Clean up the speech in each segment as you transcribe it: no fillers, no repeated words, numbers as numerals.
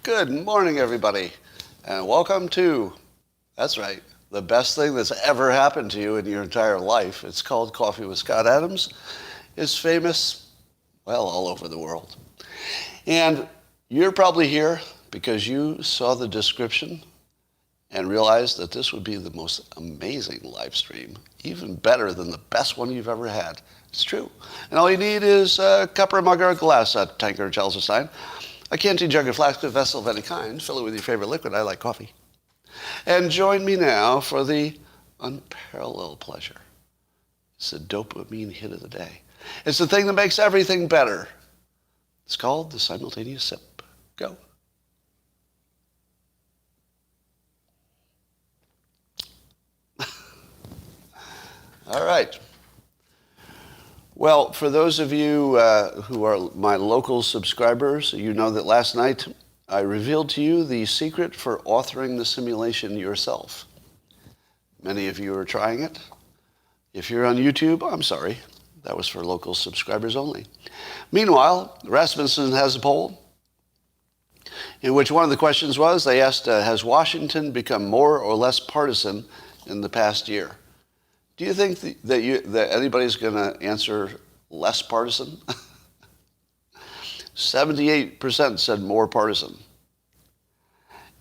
Good morning, everybody, and welcome to, that's right, the best thing that's ever happened to you in your entire life. It's called Coffee with Scott Adams. It's famous, well, all over the world. And you're probably here because you saw the description and realized that this would be the most amazing live stream, even better than the best one you've ever had. It's true. And all you need is a cup or a mug or a glass, a tankard or chalice or stein, a canteen, jug, or flask, a vessel of any kind. Fill it with your favorite liquid. I like coffee. And join me now for the unparalleled pleasure. It's the dopamine hit of the day. It's the thing that makes everything better. It's called the simultaneous sip. Go. All right. Well, for those of you who are my local subscribers, you know that last night I revealed to you the secret for authoring the simulation yourself. Many of you are trying it. If you're on YouTube, I'm sorry. That was for local subscribers only. Meanwhile, Rasmussen has a poll in which one of the questions was, they asked, has Washington become more or less partisan in the past year? Do you think that anybody's going to answer less partisan? 78% said more partisan.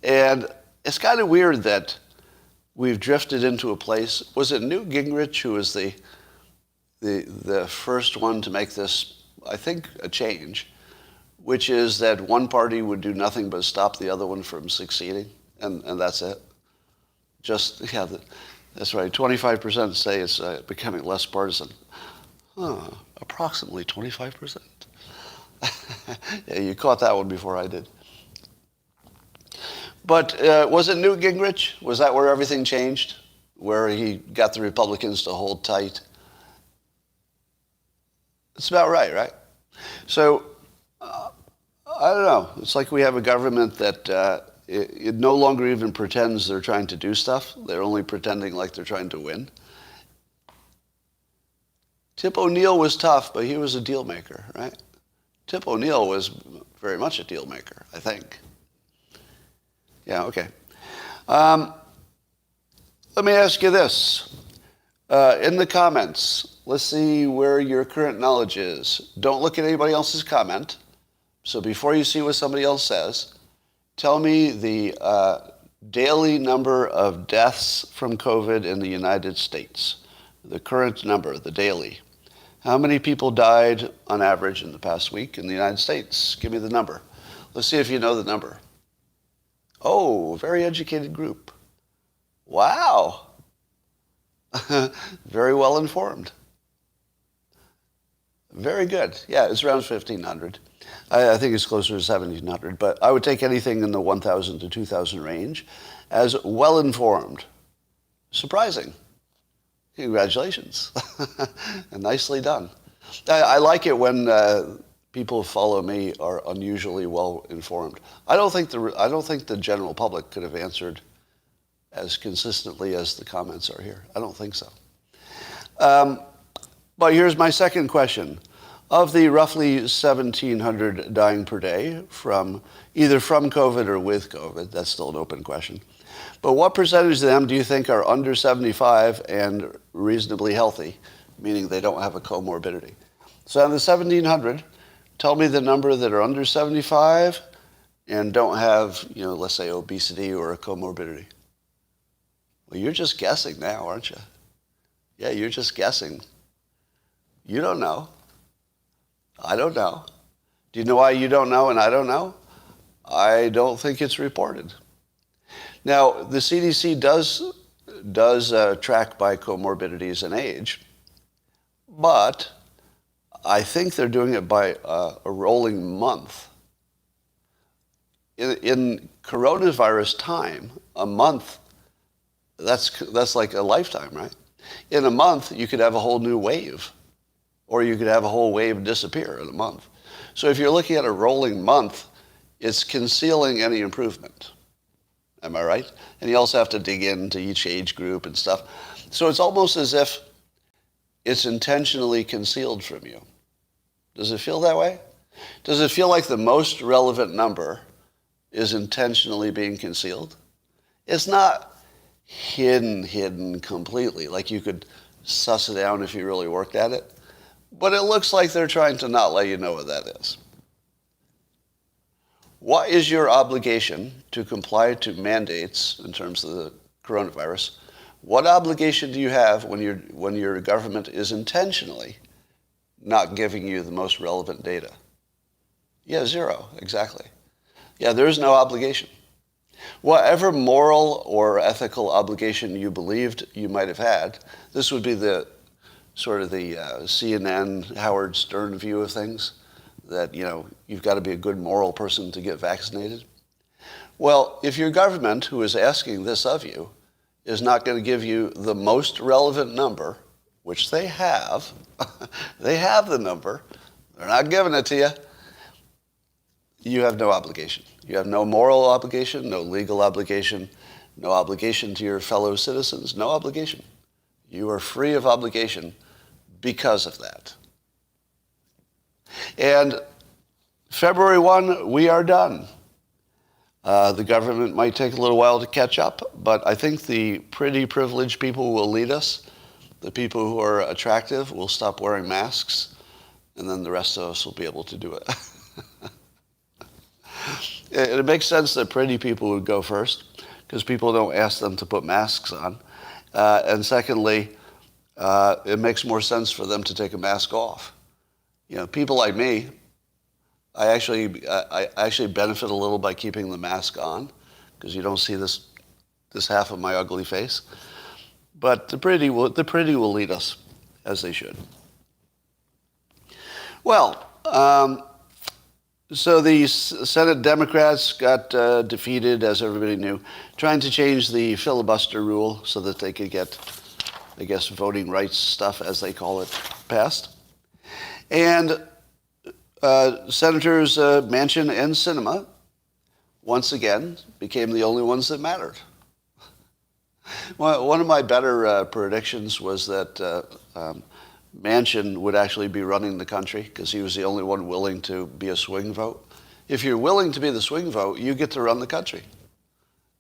And it's kind of weird that we've drifted into a place. Was it Newt Gingrich who was the first one to make this, I think, a change, which is that one party would do nothing but stop the other one from succeeding, and that's it? Just, yeah, that's right. 25% say it's becoming less partisan. Approximately 25%. Yeah, you caught that one before I did. But was it Newt Gingrich? Was that where everything changed? Where he got the Republicans to hold tight? It's about right? So, I don't know. It's like we have a government that it no longer even pretends they're trying to do stuff. They're only pretending like they're trying to win. Tip O'Neill was tough, but he was a deal maker, right? Tip O'Neill was very much a deal maker, I think. Yeah, okay. Let me ask you this. In the comments, let's see where your current knowledge is. Don't look at anybody else's comment. So before you see what somebody else says, tell me the daily number of deaths from COVID in the United States. The current number, the daily. How many people died on average in the past week in the United States? Give me the number. Let's see if you know the number. Oh, very educated group. Wow. Very well informed. Very good. Yeah, it's around 1,500. I think it's closer to 1,700, but I would take anything in the 1,000 to 2,000 range as well-informed. Surprising. Congratulations. And nicely done. I like it when people who follow me are unusually well-informed. I don't think the general public could have answered as consistently as the comments are here. I don't think so. But here's my second question. Of the roughly 1,700 dying per day either from COVID or with COVID, that's still an open question, but what percentage of them do you think are under 75 and reasonably healthy, meaning they don't have a comorbidity? So out of the 1,700, tell me the number that are under 75 and don't have, let's say obesity or a comorbidity. Well, you're just guessing now, aren't you? Yeah, you're just guessing. You don't know. I don't know. Do you know why you don't know and I don't know? I don't think it's reported. Now, the CDC does track by comorbidities and age, but I think they're doing it by a rolling month. In coronavirus time, a month, that's like a lifetime, right? In a month, you could have a whole new wave. Or you could have a whole wave disappear in a month. So if you're looking at a rolling month, it's concealing any improvement. Am I right? And you also have to dig into each age group and stuff. So it's almost as if it's intentionally concealed from you. Does it feel that way? Does it feel like the most relevant number is intentionally being concealed. It's not hidden completely, like you could suss it out if you really worked at it. But it looks like they're trying to not let you know what that is. What is your obligation to comply to mandates in terms of the coronavirus? What obligation do you have when your government is intentionally not giving you the most relevant data? Yeah, zero, exactly. Yeah, there is no obligation. Whatever moral or ethical obligation you believed you might have had, this would be the sort of the CNN Howard Stern view of things, that you've got to be a good moral person to get vaccinated. Well, if your government, who is asking this of you, is not going to give you the most relevant number, which they have, they have the number, they're not giving it to you, you have no obligation. You have no moral obligation, no legal obligation, no obligation to your fellow citizens, no obligation. You are free of obligation because of that. And February 1, we are done. The government might take a little while to catch up, but I think the pretty privileged people will lead us. The people who are attractive will stop wearing masks, and then the rest of us will be able to do it. It makes sense that pretty people would go first, because people don't ask them to put masks on. And secondly, it makes more sense for them to take a mask off. People like me, I actually benefit a little by keeping the mask on, because you don't see this half of my ugly face. But the pretty will lead us, as they should. Well, so the Senate Democrats got defeated, as everybody knew, trying to change the filibuster rule so that they could get, I guess, voting rights stuff, as they call it, passed. And Senators Manchin and Sinema, once again, became the only ones that mattered. One of my better predictions was that Manchin would actually be running the country, because he was the only one willing to be a swing vote. If you're willing to be the swing vote, you get to run the country.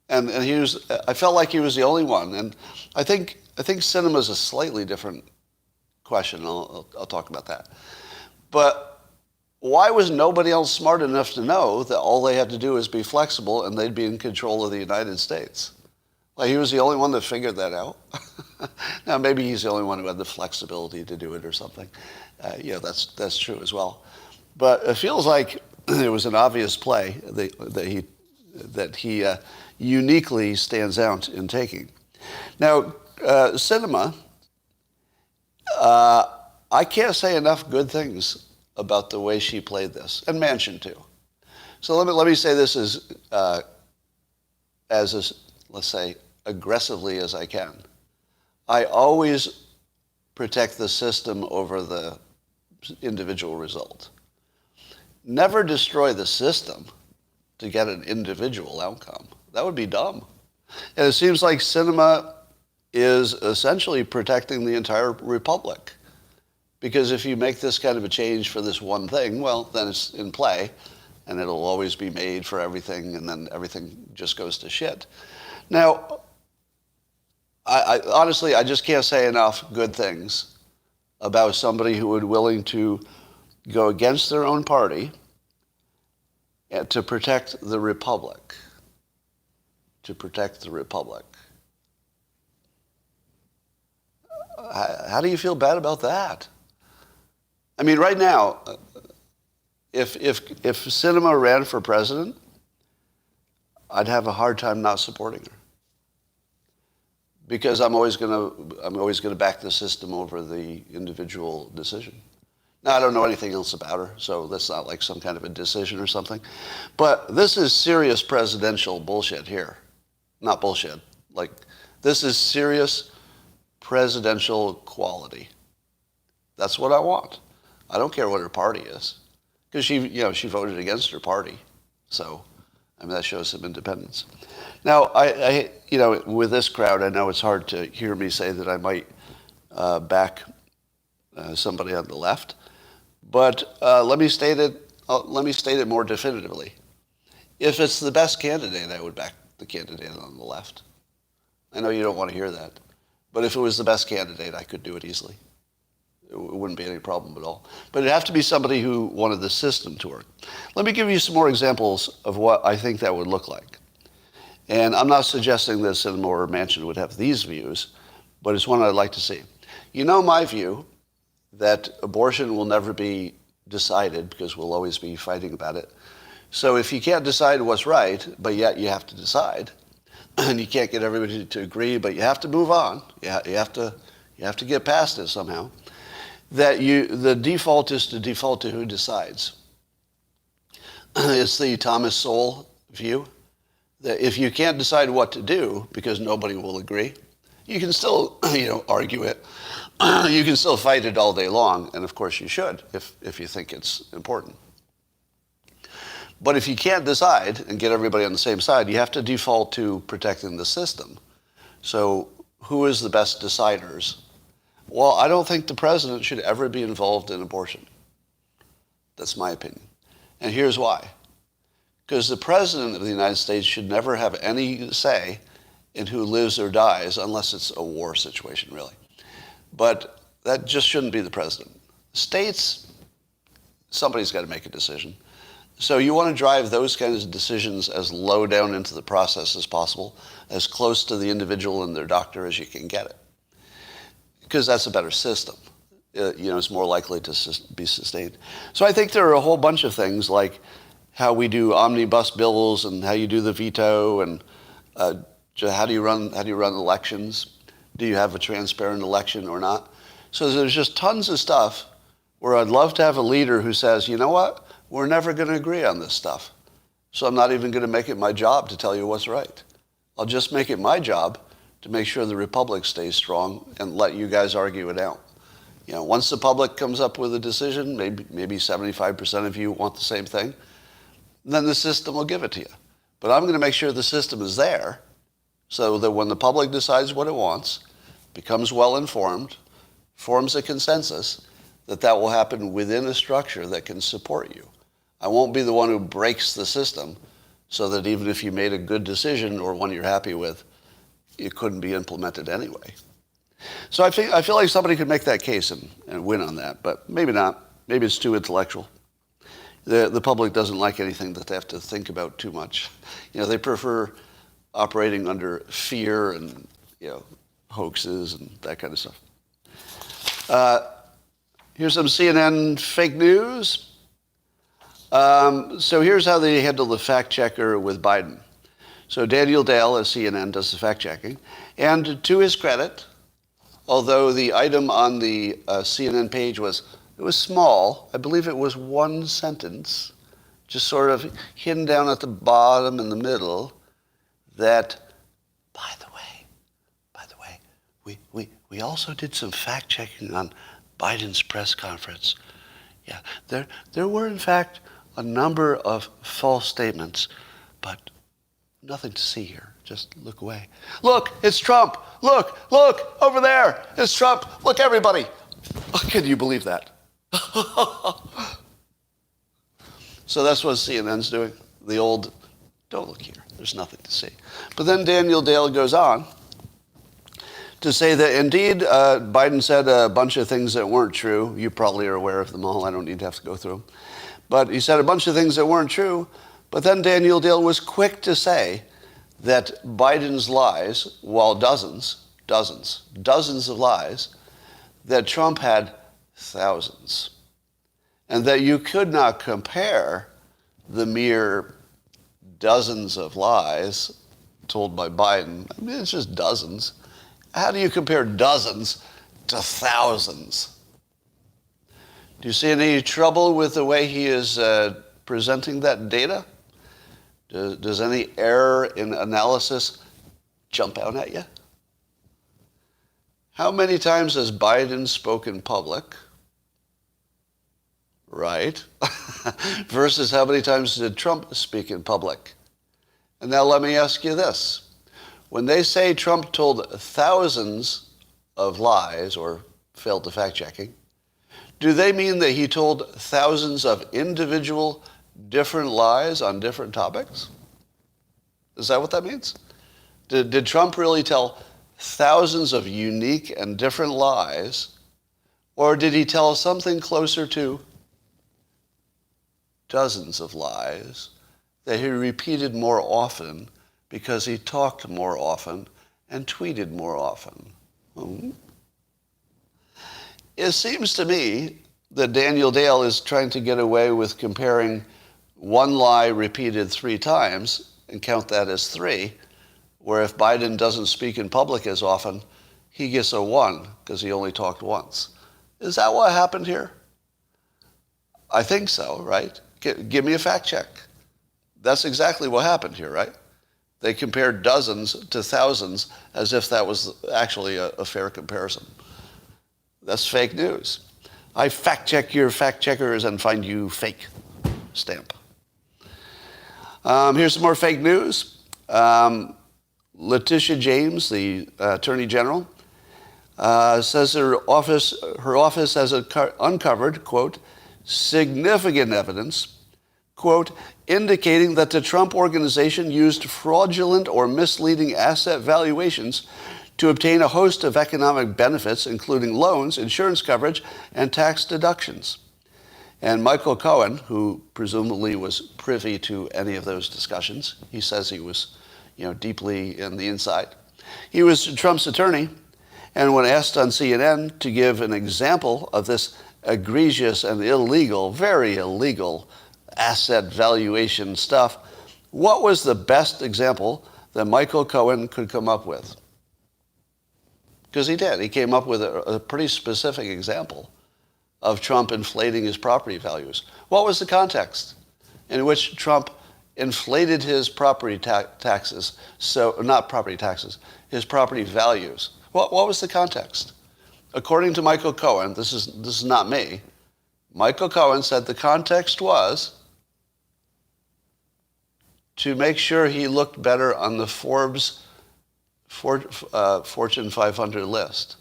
And I felt like he was the only one. And I think Sinema's a slightly different question. I'll talk about that. But why was nobody else smart enough to know that all they had to do is be flexible and they'd be in control of the United States? Like, he was the only one that figured that out. Now, maybe he's the only one who had the flexibility to do it or something. That's true as well. But it feels like it was an obvious play that he uniquely stands out in taking. Now, Sinema, I can't say enough good things about the way she played this, and Manchin too. So let me say this as let's say, aggressively as I can. I always protect the system over the individual result. Never destroy the system to get an individual outcome. That would be dumb. And it seems like Sinema is essentially protecting the entire republic. Because if you make this kind of a change for this one thing, well, then it's in play, and it'll always be made for everything, and then everything just goes to shit. Now, I honestly, I just can't say enough good things about somebody who would be willing to go against their own party to protect the republic. To protect the republic. How do you feel bad about that? I mean, right now, if Sinema ran for president, I'd have a hard time not supporting her, because I'm always gonna back the system over the individual decision. Now, I don't know anything else about her, so that's not like some kind of a decision or something. But this is serious presidential bullshit here. Not bullshit. Like, this is serious presidential quality. That's what I want. I don't care what her party is, because she voted against her party. So, I mean, that shows some independence. Now, I with this crowd, I know it's hard to hear me say that I might back somebody on the left, but let me state it more definitively. If it's the best candidate, I would back the candidate on the left. I know you don't want to hear that, but if it was the best candidate, I could do it easily. It wouldn't be any problem at all. But it'd have to be somebody who wanted the system to work. Let me give you some more examples of what I think that would look like. And I'm not suggesting that Sinema or Manchin would have these views, but it's one I'd like to see. You know my view that abortion will never be decided because we'll always be fighting about it. So if you can't decide what's right, but yet you have to decide, and you can't get everybody to agree, but you have to move on, you have to get past it somehow, that the default is to default to who decides. It's the Thomas Sowell view, that if you can't decide what to do because nobody will agree, you can still argue it. You can still fight it all day long, and of course you should if you think it's important. But if you can't decide and get everybody on the same side, you have to default to protecting the system. So who is the best deciders? Well, I don't think the president should ever be involved in abortion. That's my opinion. And here's why. Because the president of the United States should never have any say in who lives or dies unless it's a war situation, really. But that just shouldn't be the president. States, somebody's got to make a decision. So you want to drive those kinds of decisions as low down into the process as possible, as close to the individual and their doctor as you can get it. Because that's a better system. It's more likely to be sustained. So I think there are a whole bunch of things like how we do omnibus bills and how you do the veto and how do you run elections? Do you have a transparent election or not? So there's just tons of stuff where I'd love to have a leader who says, you know what? We're never going to agree on this stuff. So I'm not even going to make it my job to tell you what's right. I'll just make it my job to make sure the republic stays strong and let you guys argue it out. Once the public comes up with a decision, maybe 75% of you want the same thing, then the system will give it to you. But I'm going to make sure the system is there so that when the public decides what it wants, becomes well-informed, forms a consensus, that will happen within a structure that can support you. I won't be the one who breaks the system so that even if you made a good decision or one you're happy with, it couldn't be implemented anyway. So I feel like somebody could make that case and win on that, but maybe not. Maybe it's too intellectual. The public doesn't like anything that they have to think about too much. They prefer operating under fear and hoaxes and that kind of stuff. Here's some CNN fake news. So here's how they handle the fact checker with Biden. So Daniel Dale at CNN does the fact checking. And to his credit, although the item on the CNN page was small, I believe it was one sentence, just sort of hidden down at the bottom in the middle, that, by the way, we also did some fact checking on Biden's press conference. Yeah, there were in fact a number of false statements, but nothing to see here. Just look away. Look, it's Trump. Look, over there. It's Trump. Look, everybody. Oh, can you believe that? So that's what CNN's doing. The old, don't look here. There's nothing to see. But then Daniel Dale goes on to say that indeed Biden said a bunch of things that weren't true. You probably are aware of them all. I don't need to have to go through them. But he said a bunch of things that weren't true. But then Daniel Dale was quick to say that Biden's lies, while dozens of lies, that Trump had thousands. And that you could not compare the mere dozens of lies told by Biden. I mean, it's just dozens. How do you compare dozens to thousands? Do you see any trouble with the way he is presenting that data? Does any error in analysis jump out at you? How many times has Biden spoken in public? Right. Versus how many times did Trump speak in public? And now let me ask you this. When they say Trump told thousands of lies or failed to fact checking, do they mean that he told thousands of individual different lies on different topics? Is that what that means? Did Trump really tell thousands of unique and different lies, or did he tell something closer to dozens of lies that he repeated more often because he talked more often and tweeted more often? It seems to me that Daniel Dale is trying to get away with comparing one lie repeated 3 times and count that as 3, where if Biden doesn't speak in public as often, he gets a 1 because he only talked once. Is that what happened here? I think so, right? Give me a fact check. That's exactly what happened here, right? They compared dozens to thousands as if that was actually a fair comparison. That's fake news. I fact check your fact checkers and find you fake. Stamp. Here's some more fake news. Letitia James, the Attorney General, says her office has uncovered, quote, significant evidence, quote, indicating that the Trump organization used fraudulent or misleading asset valuations to obtain a host of economic benefits, including loans, insurance coverage, and tax deductions. And Michael Cohen, who presumably was privy to any of those discussions, he says he was, deeply in the inside. He was Trump's attorney, and when asked on CNN to give an example of this egregious and illegal, very illegal asset valuation stuff, what was the best example that Michael Cohen could come up with? Because he did. He came up with a pretty specific example of Trump inflating his property values. What was the context in which Trump inflated his property taxes? So, not property taxes, his property values. What was the context? According to Michael Cohen, this is not me, Michael Cohen said the context was to make sure he looked better on the Forbes Fortune 500 list.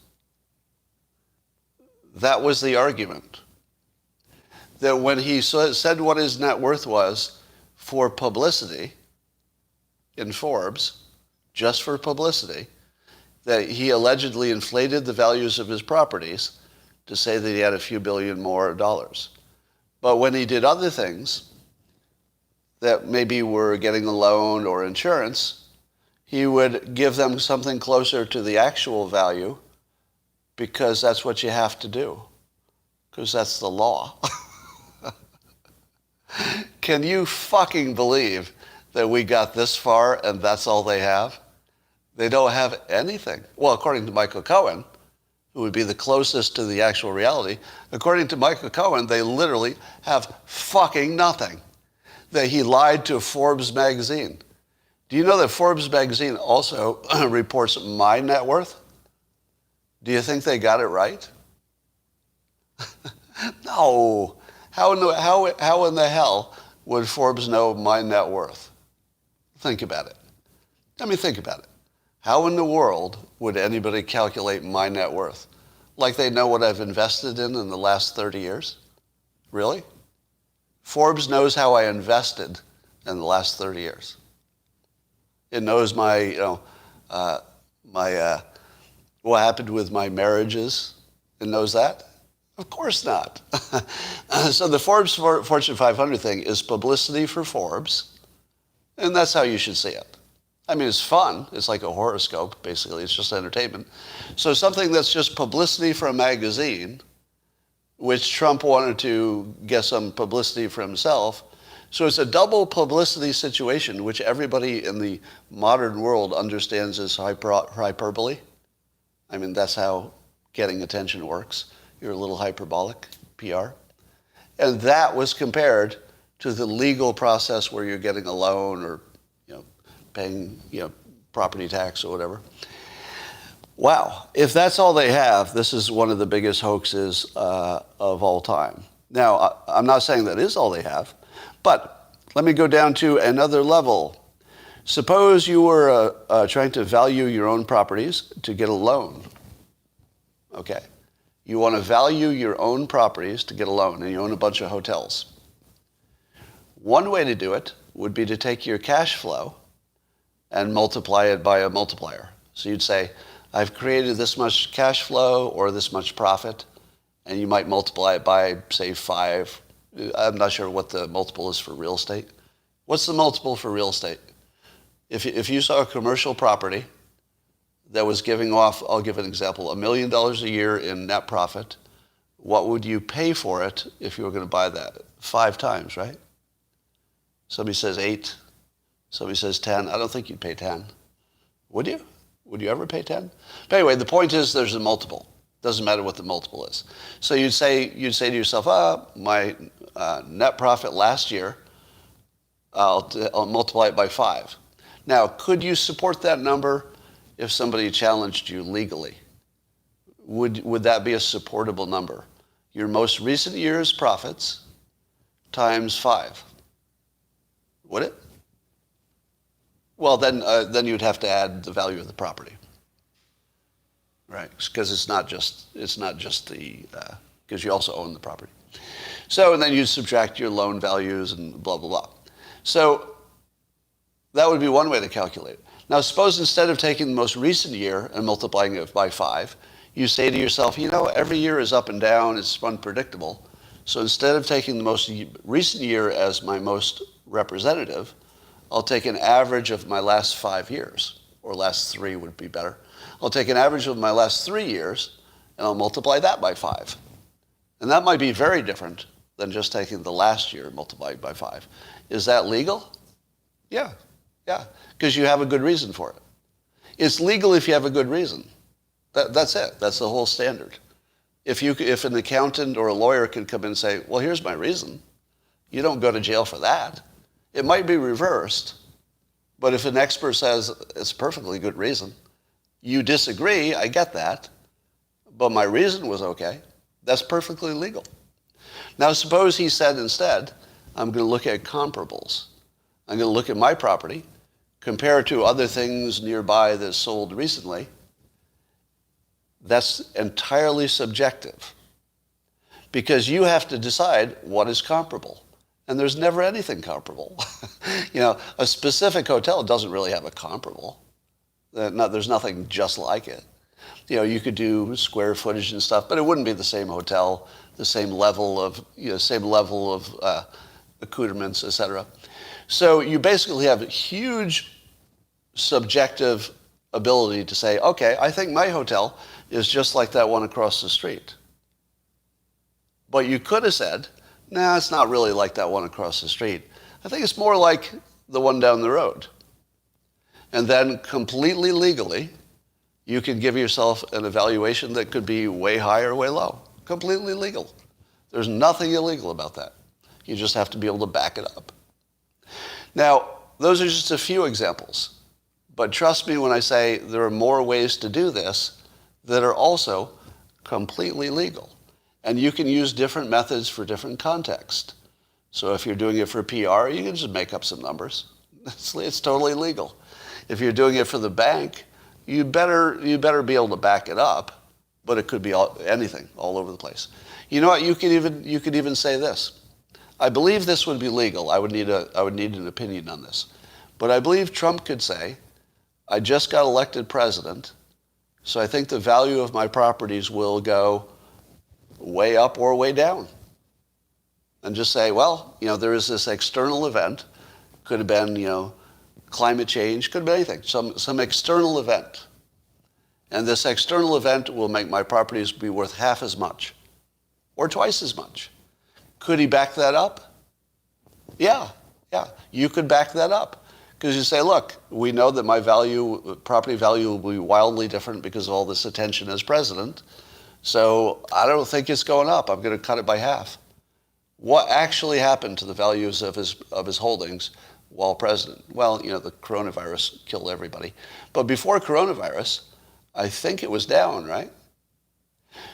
That was the argument. That when he said what his net worth was for publicity in Forbes, just for publicity, that he allegedly inflated the values of his properties to say that he had a few billion more dollars. But when he did other things that maybe were getting a loan or insurance, he would give them something closer to the actual value because that's what you have to do, because that's the law. Can you fucking believe that we got this far and that's all they have? They don't have anything. Well, according to Michael Cohen, who would be the closest to the actual reality, according to Michael Cohen, they literally have fucking nothing. That he lied to Forbes magazine. Do you know that Forbes magazine also reports my net worth? Do you think they got it right? No. How in the hell would Forbes know my net worth? Think about it. Let me think about it. How in the world would anybody calculate my net worth? Like they know what I've invested in the last 30 years? Really? Forbes knows how I invested in the last 30 years. It knows what happened with my marriages. It knows that? Of course not. So the Forbes Fortune 500 thing is publicity for Forbes, and that's how you should see it. I mean, it's fun. It's like a horoscope, basically. It's just entertainment. So something that's just publicity for a magazine, which Trump wanted to get some publicity for himself. So it's a double publicity situation, which everybody in the modern world understands as hyperbole. I mean, that's how getting attention works. You're a little hyperbolic, PR. And that was compared to the legal process where you're getting a loan or, paying, property tax or whatever. Wow. If that's all they have, this is one of the biggest hoaxes of all time. Now, I'm not saying that is all they have, but let me go down to another level. Suppose you were trying to value your own properties to get a loan. Okay. You want to value your own properties to get a loan, and you own a bunch of hotels. One way to do it would be to take your cash flow and multiply it by a multiplier. So you'd say, I've created this much cash flow or this much profit, and you might multiply it by, say, 5. I'm not sure what the multiple is for real estate. What's the multiple for real estate? If you saw a commercial property that was giving off, I'll give an example, $1 million a year in net profit, what would you pay for it if you were going to buy that? 5 times, right? Somebody says 8. Somebody says 10. I don't think you'd pay 10. Would you? Would you ever pay 10? But anyway, the point is there's a multiple. Doesn't matter what the multiple is. So you'd say to yourself, my net profit last year, I'll multiply it by 5. Now, could you support that number if somebody challenged you legally? Would that be a supportable number? Your most recent year's profits times 5. Would it? Well, then you'd have to add the value of the property, right? Because it's not just the because you also own the property. So, and then you subtract your loan values and blah blah blah. So that would be one way to calculate it. Now, suppose instead of taking the most recent year and multiplying it by 5, you say to yourself, every year is up and down, it's unpredictable. So instead of taking the most recent year as my most representative, I'll take an average of my last 5 years, or last 3 would be better. I'll take an average of my last 3 years, and I'll multiply that by 5. And that might be very different than just taking the last year multiplied by 5. Is that legal? Yeah, because you have a good reason for it. It's legal if you have a good reason. That's it. That's the whole standard. If an accountant or a lawyer can come in and say, well, here's my reason, you don't go to jail for that. It might be reversed, but if an expert says it's a perfectly good reason, you disagree, I get that, but my reason was okay, that's perfectly legal. Now suppose he said instead, I'm going to look at comparables. I'm going to look at my property, compare it to other things nearby that sold recently. That's entirely subjective because you have to decide what is comparable. And there's never anything comparable. A specific hotel doesn't really have a comparable. There's nothing just like it. You could do square footage and stuff, but it wouldn't be the same hotel, the same level of accoutrements, etc. So you basically have a huge subjective ability to say, okay, I think my hotel is just like that one across the street. But you could have said, nah, it's not really like that one across the street. I think it's more like the one down the road. And then completely legally, you can give yourself an evaluation that could be way high or way low. Completely legal. There's nothing illegal about that. You just have to be able to back it up. Now, those are just a few examples. But trust me when I say there are more ways to do this that are also completely legal. And you can use different methods for different contexts. So if you're doing it for PR, you can just make up some numbers. It's totally legal. If you're doing it for the bank, you better be able to back it up, but it could be anything, all over the place. You know what? You could even say this. I believe this would be legal. I would need an opinion on this. But I believe Trump could say, I just got elected president, so I think the value of my properties will go way up or way down. And just say, well, there is this external event, could have been, climate change, could have been anything, some external event. And this external event will make my properties be worth half as much or twice as much. Could he back that up? Yeah, you could back that up. Because you say, look, we know that my property value will be wildly different because of all this attention as president. So I don't think it's going up. I'm going to cut it by half. What actually happened to the values of his holdings while president? Well, the coronavirus killed everybody. But before coronavirus, I think it was down, right?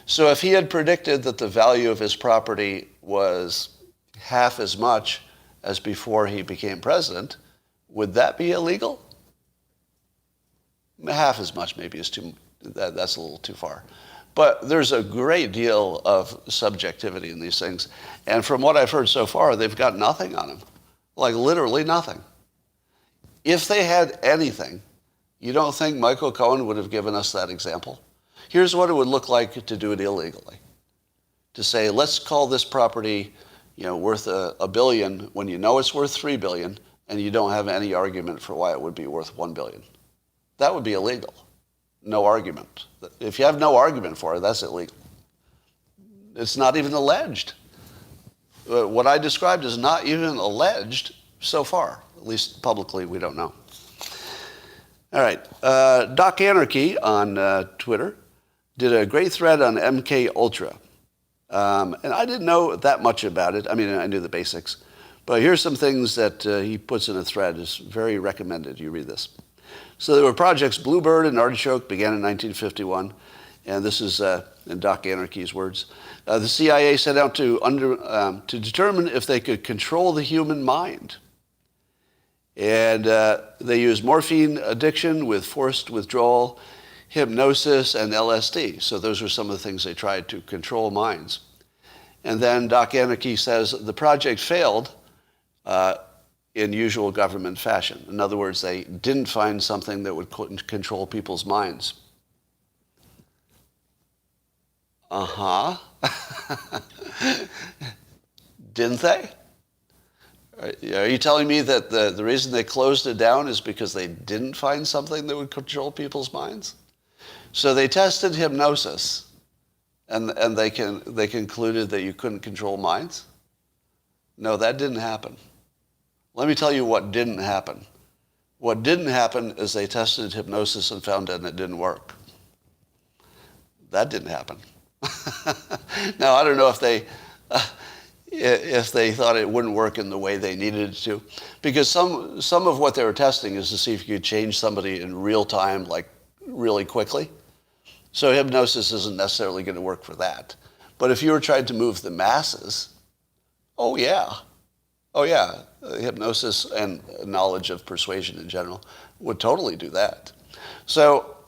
So if he had predicted that the value of his property was half as much as before he became president, would that be illegal? Half as much maybe is that's a little too far. But there's a great deal of subjectivity in these things. And from what I've heard so far, they've got nothing on him. Like literally nothing. If they had anything, you don't think Michael Cohen would have given us that example? Here's what it would look like to do it illegally. To say, let's call this property, worth a billion when you know it's worth 3 billion and you don't have any argument for why it would be worth 1 billion. That would be illegal. No argument. If you have no argument for it, that's illegal. It's not even alleged. What I described is not even alleged so far. At least publicly, we don't know. All right. Doc Anarchy on Twitter did a great thread on MKUltra. And I didn't know that much about it. I mean, I knew the basics. But here's some things that he puts in a thread. It's very recommended you read this. So there were projects Bluebird and Artichoke began in 1951. And this is, in Doc Anarchy's words, the CIA set out to determine if they could control the human mind. And they used morphine addiction with forced withdrawal, hypnosis, and LSD. So those were some of the things they tried to control minds. And then Doc Anarchy says the project failed in usual government fashion. In other words, they didn't find something that would control people's minds. Uh-huh. Didn't they? Are you telling me that the reason they closed it down is because they didn't find something that would control people's minds? So they tested hypnosis, and they concluded that you couldn't control minds? No, that didn't happen. Let me tell you what didn't happen. What didn't happen is they tested hypnosis and found that it didn't work. That didn't happen. Now, I don't know if they thought it wouldn't work in the way they needed it to, because some of what they were testing is to see if you could change somebody in real time, like really quickly. So hypnosis isn't necessarily going to work for that. But if you were trying to move the masses, oh yeah, hypnosis and knowledge of persuasion in general would totally do that. So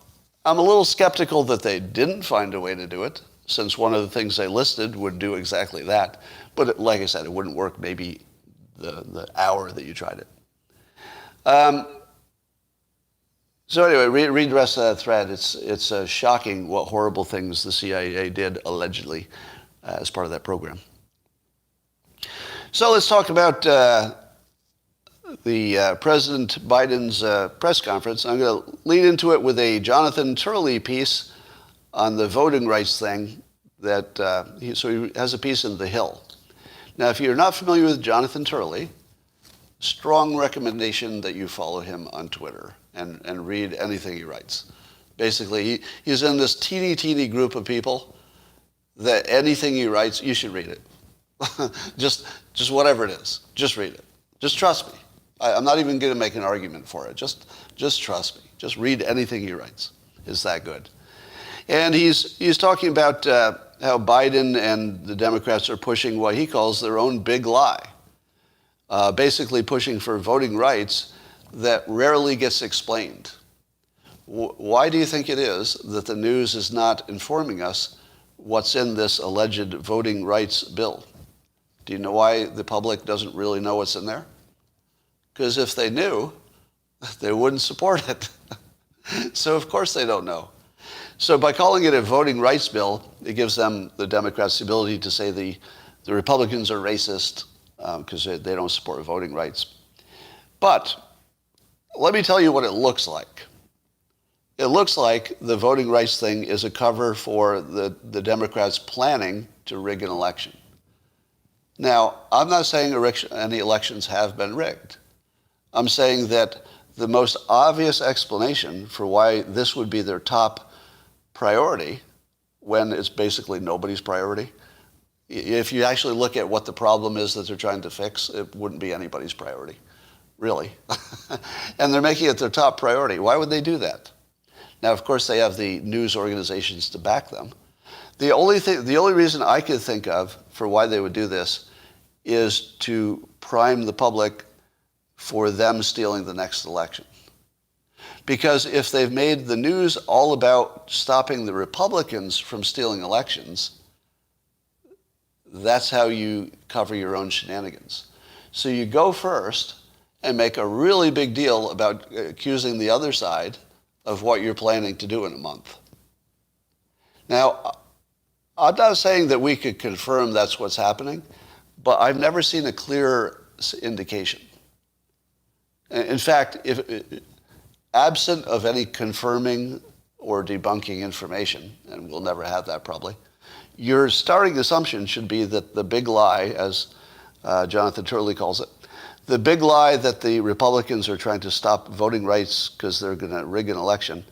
I'm a little skeptical that they didn't find a way to do it, since one of the things they listed would do exactly that. But like I said, it wouldn't work maybe the hour that you tried it. So anyway, read the rest of that thread. It's shocking what horrible things the CIA did, allegedly, as part of that program. So let's talk about the President Biden's press conference. I'm going to lead into it with a Jonathan Turley piece on the voting rights thing. So he has a piece in The Hill. Now, if you're not familiar with Jonathan Turley, strong recommendation that you follow him on Twitter and read anything he writes. Basically, he's in this teeny group of people that anything he writes, you should read it. just whatever it is, just read it. Just trust me. I'm not even going to make an argument for it. Just trust me. Just read anything he writes. It's that good. And he's talking about how Biden and the Democrats are pushing what he calls their own big lie, basically pushing for voting rights that rarely gets explained. Why do you think it is that the news is not informing us what's in this alleged voting rights bill? Do you know why the public doesn't really know what's in there? Because if they knew, they wouldn't support it. So of course they don't know. So by calling it a voting rights bill, it gives them, the Democrats, the ability to say the Republicans are racist because they don't support voting rights. But let me tell you what it looks like. It looks like the voting rights thing is a cover for the Democrats planning to rig an election. Now, I'm not saying any elections have been rigged. I'm saying that the most obvious explanation for why this would be their top priority, when it's basically nobody's priority, if you actually look at what the problem is that they're trying to fix, it wouldn't be anybody's priority, really. And they're making it their top priority. Why would they do that? Now, of course, they have the news organizations to back them. The only reason I could think of for why they would do this is to prime the public for them stealing the next election. Because if they've made the news all about stopping the Republicans from stealing elections, that's how you cover your own shenanigans. So you go first and make a really big deal about accusing the other side of what you're planning to do in a month. Now, I'm not saying that we could confirm that's what's happening, but I've never seen a clear indication. In fact, if absent of any confirming or debunking information, and we'll never have that probably, your starting assumption should be that the big lie, as Jonathan Turley calls it, the big lie that the Republicans are trying to stop voting rights because they're going to rig an election,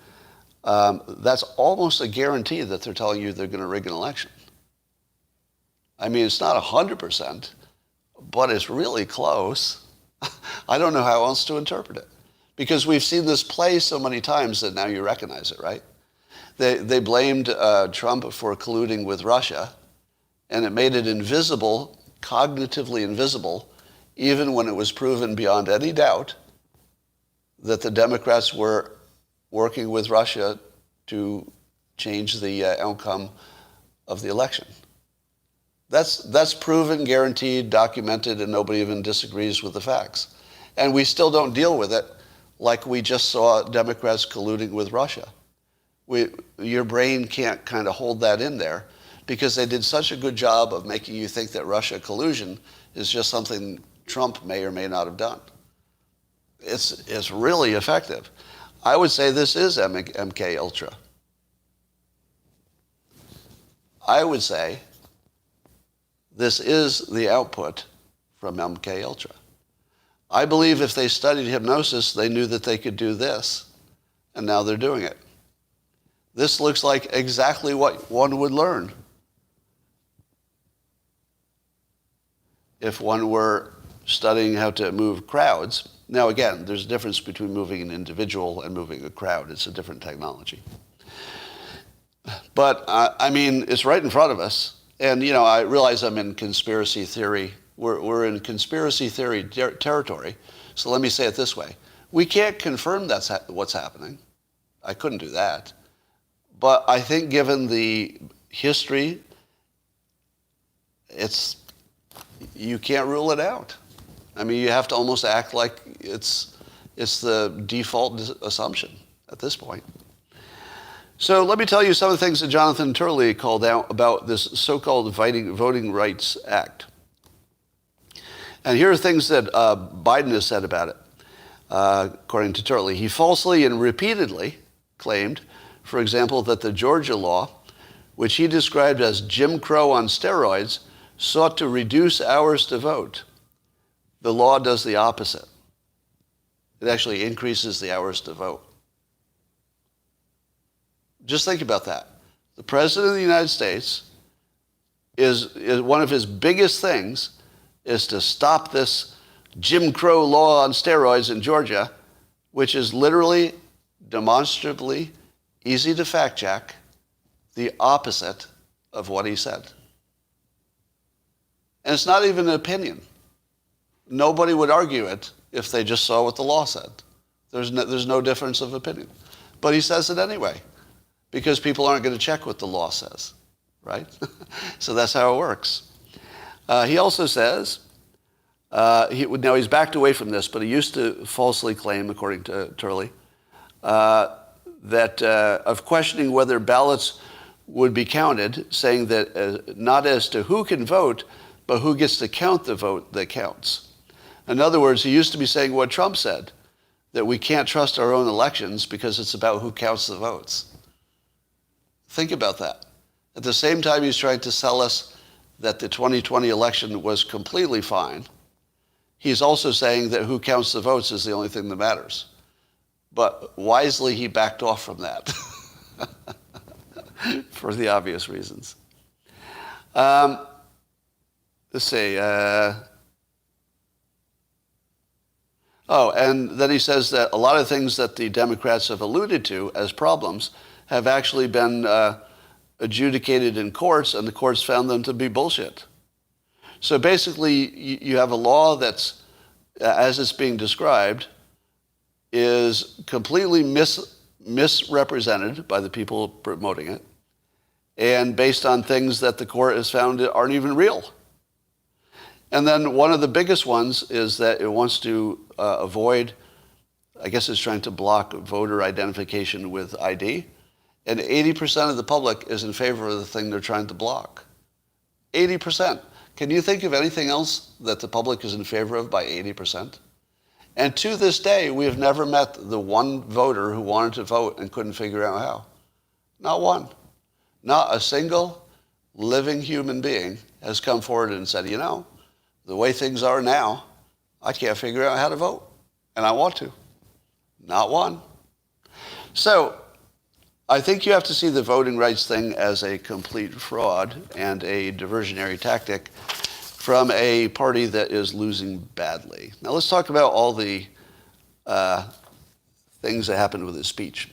that's almost a guarantee that they're telling you they're going to rig an election. I mean, it's not 100%, but it's really close. I don't know how else to interpret it, because we've seen this play so many times that now you recognize it, right? They blamed Trump for colluding with Russia, and it made it invisible, cognitively invisible, even when it was proven beyond any doubt that the Democrats were working with Russia to change the outcome of the election. That's proven, guaranteed, documented, and nobody even disagrees with the facts. And we still don't deal with it like we just saw Democrats colluding with Russia. Your brain can't kind of hold that in there because they did such a good job of making you think that Russia collusion is just something Trump may or may not have done. It's really effective. I would say this is MKUltra. I would say this is the output from MKUltra. I believe if they studied hypnosis, they knew that they could do this, and now they're doing it. This looks like exactly what one would learn if one were studying how to move crowds. Now, again, there's a difference between moving an individual and moving a crowd. It's a different technology. But, I mean, it's right in front of us. And, you know, I realize I'm in conspiracy theory. We're in conspiracy theory territory. So let me say it this way. We can't confirm that's what's happening. I couldn't do that. But I think given the history, you can't rule it out. I mean, you have to almost act like it's the default assumption at this point. So let me tell you some of the things that Jonathan Turley called out about this so-called Voting Rights Act. And here are things that Biden has said about it, according to Turley. He falsely and repeatedly claimed, for example, that the Georgia law, which he described as Jim Crow on steroids, sought to reduce hours to vote. The law does the opposite. It actually increases the hours to vote. Just think about that. The President of the United States is one of his biggest things is to stop this Jim Crow law on steroids in Georgia, which is literally, demonstrably, easy to fact check, the opposite of what he said. And it's not even an opinion. Nobody would argue it if they just saw what the law said. There's no difference of opinion. But he says it anyway, because people aren't going to check what the law says, right? So that's how it works. He also says, now he's backed away from this, but he used to falsely claim, according to Turley, that of questioning whether ballots would be counted, saying that not as to who can vote, but who gets to count the vote that counts. In other words, he used to be saying what Trump said, that we can't trust our own elections because it's about who counts the votes. Think about that. At the same time, he's trying to sell us that the 2020 election was completely fine. He's also saying that who counts the votes is the only thing that matters. But wisely, he backed off from that for the obvious reasons. Let's see. And then he says that a lot of things that the Democrats have alluded to as problems have actually been adjudicated in courts, and the courts found them to be bullshit. So basically, you have a law that's, as it's being described, is completely misrepresented by the people promoting it, and based on things that the court has found aren't even real. And then one of the biggest ones is that it wants to avoid, I guess it's trying to block voter identification with ID. And 80% of the public is in favor of the thing they're trying to block. 80%. Can you think of anything else that the public is in favor of by 80%? And to this day, we have never met the one voter who wanted to vote and couldn't figure out how. Not one. Not a single living human being has come forward and said, you know, the way things are now, I can't figure out how to vote, and I want to. Not one. So I think you have to see the voting rights thing as a complete fraud and a diversionary tactic from a party that is losing badly. Now let's talk about all the things that happened with his speech.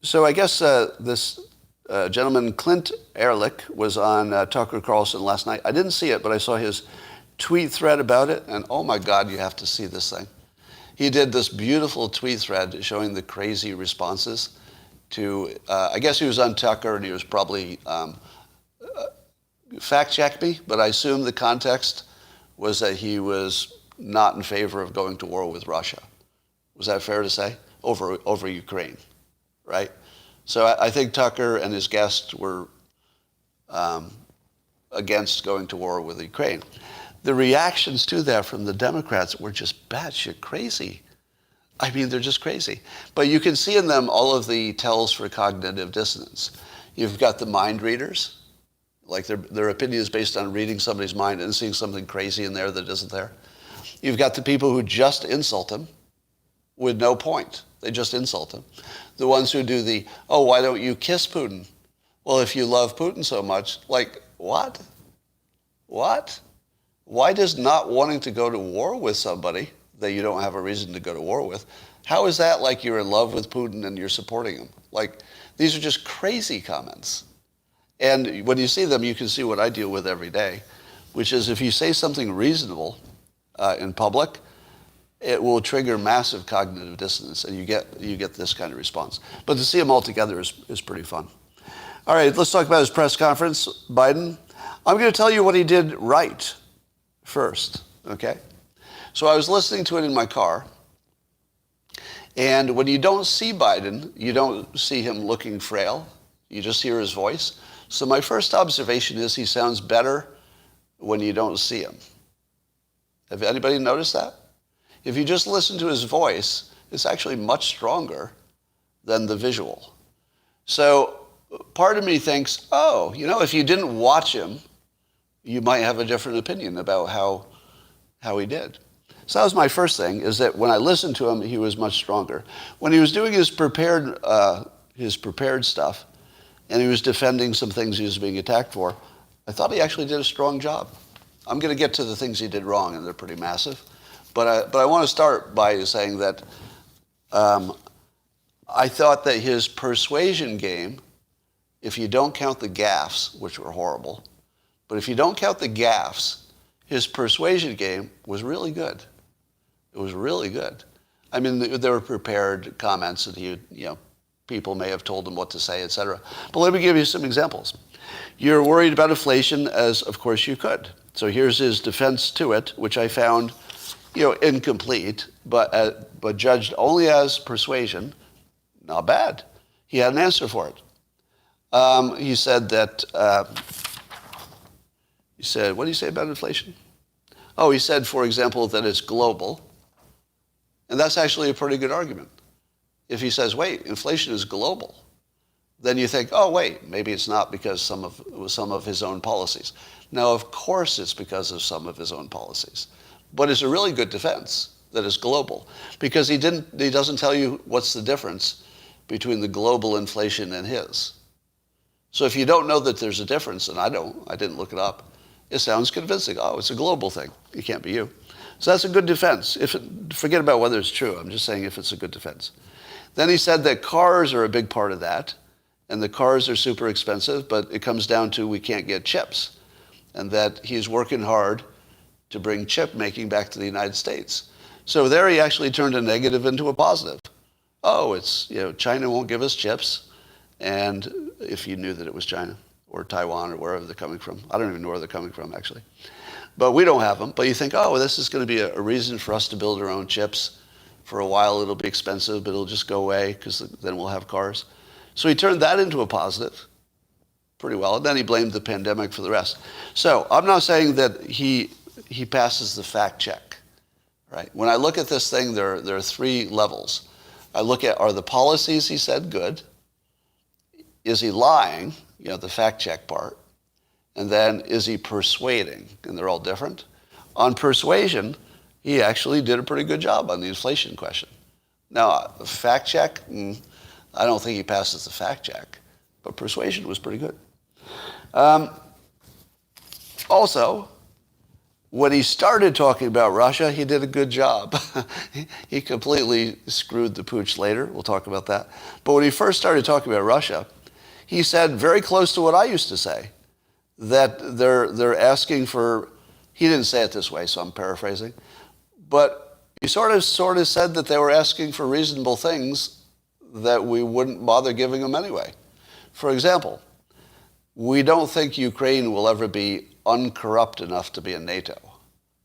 So I guess this gentleman, Clint Ehrlich, was on Tucker Carlson last night. I didn't see it, but I saw his tweet thread about it, and oh my God, you have to see this thing. He did this beautiful tweet thread showing the crazy responses to, I guess he was on Tucker and he was probably, fact check me, but I assume the context was that he was not in favor of going to war with Russia. Was that fair to say? Over Ukraine, right? So I think Tucker and his guests were against going to war with Ukraine. The reactions to that from the Democrats were just batshit crazy. I mean, they're just crazy. But you can see in them all of the tells for cognitive dissonance. You've got the mind readers, like their opinion is based on reading somebody's mind and seeing something crazy in there that isn't there. You've got the people who just insult him with no point. They just insult him. The ones who do the, oh, why don't you kiss Putin? Well, if you love Putin so much, like, what? What? Why does not wanting to go to war with somebody that you don't have a reason to go to war with, how is that like you're in love with Putin and you're supporting him? Like, these are just crazy comments. And when you see them, you can see what I deal with every day, which is if you say something reasonable in public, it will trigger massive cognitive dissonance, and you get this kind of response. But to see them all together is pretty fun. All right, let's talk about his press conference, Biden. I'm going to tell you what he did right first, okay? So I was listening to it in my car, and when you don't see Biden, you don't see him looking frail. You just hear his voice. So my first observation is he sounds better when you don't see him. Have anybody noticed that? If you just listen to his voice, it's actually much stronger than the visual. So part of me thinks, oh, you know, if you didn't watch him, you might have a different opinion about how he did. So that was my first thing, is that when I listened to him, he was much stronger. When he was doing his prepared stuff, and he was defending some things he was being attacked for, I thought he actually did a strong job. I'm going to get to the things he did wrong, and they're pretty massive. But I want to start by saying that I thought that his persuasion game, if you don't count the gaffs, which were horrible, but if you don't count the gaffs, his persuasion game was really good. It was really good. I mean, there were prepared comments that people may have told him what to say, et cetera. But let me give you some examples. You're worried about inflation, as of course you could. So here's his defense to it, which I found, incomplete, but judged only as persuasion. Not bad. He had an answer for it. He said that. He said, what did he say about inflation? Oh, he said, for example, that it's global. And that's actually a pretty good argument. If he says, wait, inflation is global, then you think, oh, wait, maybe it's not because some of his own policies. Now, of course it's because of some of his own policies. But it's a really good defense that it's global, because he doesn't tell you what's the difference between the global inflation and his. So if you don't know that there's a difference, and I didn't look it up, it sounds convincing. Oh, it's a global thing. It can't be you. So that's a good defense. Forget about whether it's true. I'm just saying if it's a good defense. Then he said that cars are a big part of that, and the cars are super expensive, but it comes down to we can't get chips, and that he's working hard to bring chip making back to the United States. So there he actually turned a negative into a positive. Oh, it's, China won't give us chips, and if you knew that it was China. or Taiwan or wherever they're coming from. I don't even know where they're coming from, actually. But we don't have them. But you think, oh, this is going to be a reason for us to build our own chips. For a while, it'll be expensive, but it'll just go away because then we'll have cars. So he turned that into a positive pretty well. And then he blamed the pandemic for the rest. So I'm not saying that he passes the fact check, right? When I look at this thing, there are three levels. I look at, are the policies he said good? Is he lying? You know, the fact check part. And then is he persuading? And they're all different. On persuasion, he actually did a pretty good job on the inflation question. Now, fact check, I don't think he passes the fact check, but persuasion was pretty good. Also, when he started talking about Russia, he did a good job. He completely screwed the pooch later. We'll talk about that. But when he first started talking about Russia, he said very close to what I used to say, that they're asking for, he didn't say it this way, so I'm paraphrasing, but he sort of said that they were asking for reasonable things that we wouldn't bother giving them anyway. For example, we don't think Ukraine will ever be uncorrupt enough to be in NATO,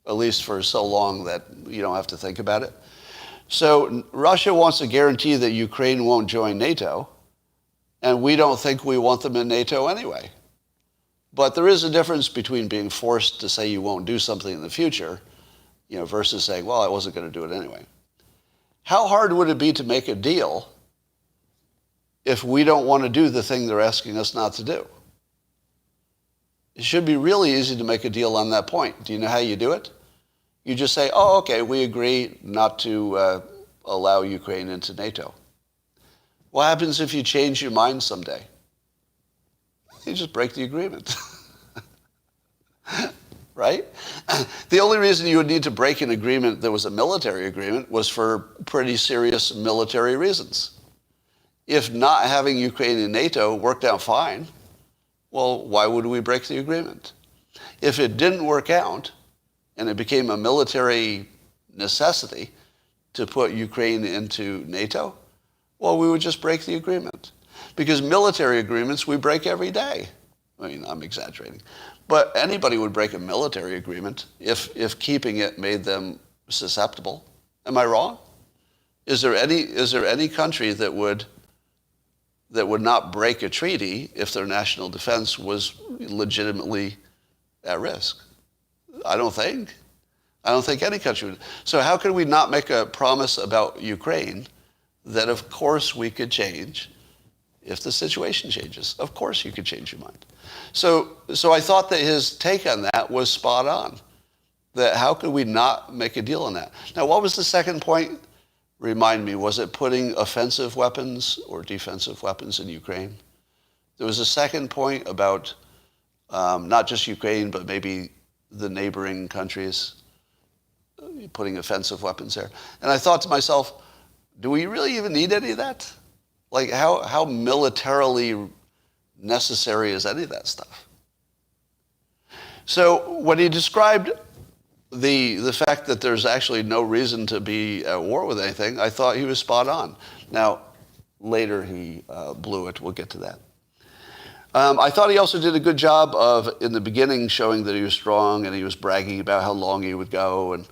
at least for so long that you don't have to think about it. So Russia wants a guarantee that Ukraine won't join NATO, and we don't think we want them in NATO anyway. But there is a difference between being forced to say you won't do something in the future, you know, versus saying, well, I wasn't going to do it anyway. How hard would it be to make a deal if we don't want to do the thing they're asking us not to do? It should be really easy to make a deal on that point. Do you know how you do it? You just say, oh, okay, we agree not to allow Ukraine into NATO. What happens if you change your mind someday? You just break the agreement. Right? The only reason you would need to break an agreement that was a military agreement was for pretty serious military reasons. If not having Ukraine in NATO worked out fine, well, why would we break the agreement? If it didn't work out and it became a military necessity to put Ukraine into NATO, well, we would just break the agreement. Because military agreements we break every day. I mean, I'm exaggerating. But anybody would break a military agreement if keeping it made them susceptible. Am I wrong? Is there any country that would not break a treaty if their national defense was legitimately at risk? I don't think any country would. So how could we not make a promise about Ukraine that of course we could change if the situation changes? Of course you could change your mind. So I thought that his take on that was spot on. That how could we not make a deal on that? Now, what was the second point? Remind me, was it putting offensive weapons or defensive weapons in Ukraine? There was a second point about not just Ukraine, but maybe the neighboring countries, putting offensive weapons there. And I thought to myself, do we really even need any of that? Like, how militarily necessary is any of that stuff? So when he described the fact that there's actually no reason to be at war with anything, I thought he was spot on. Now, later he blew it. We'll get to that. I thought he also did a good job of, in the beginning, showing that he was strong, and he was bragging about how long he would go, and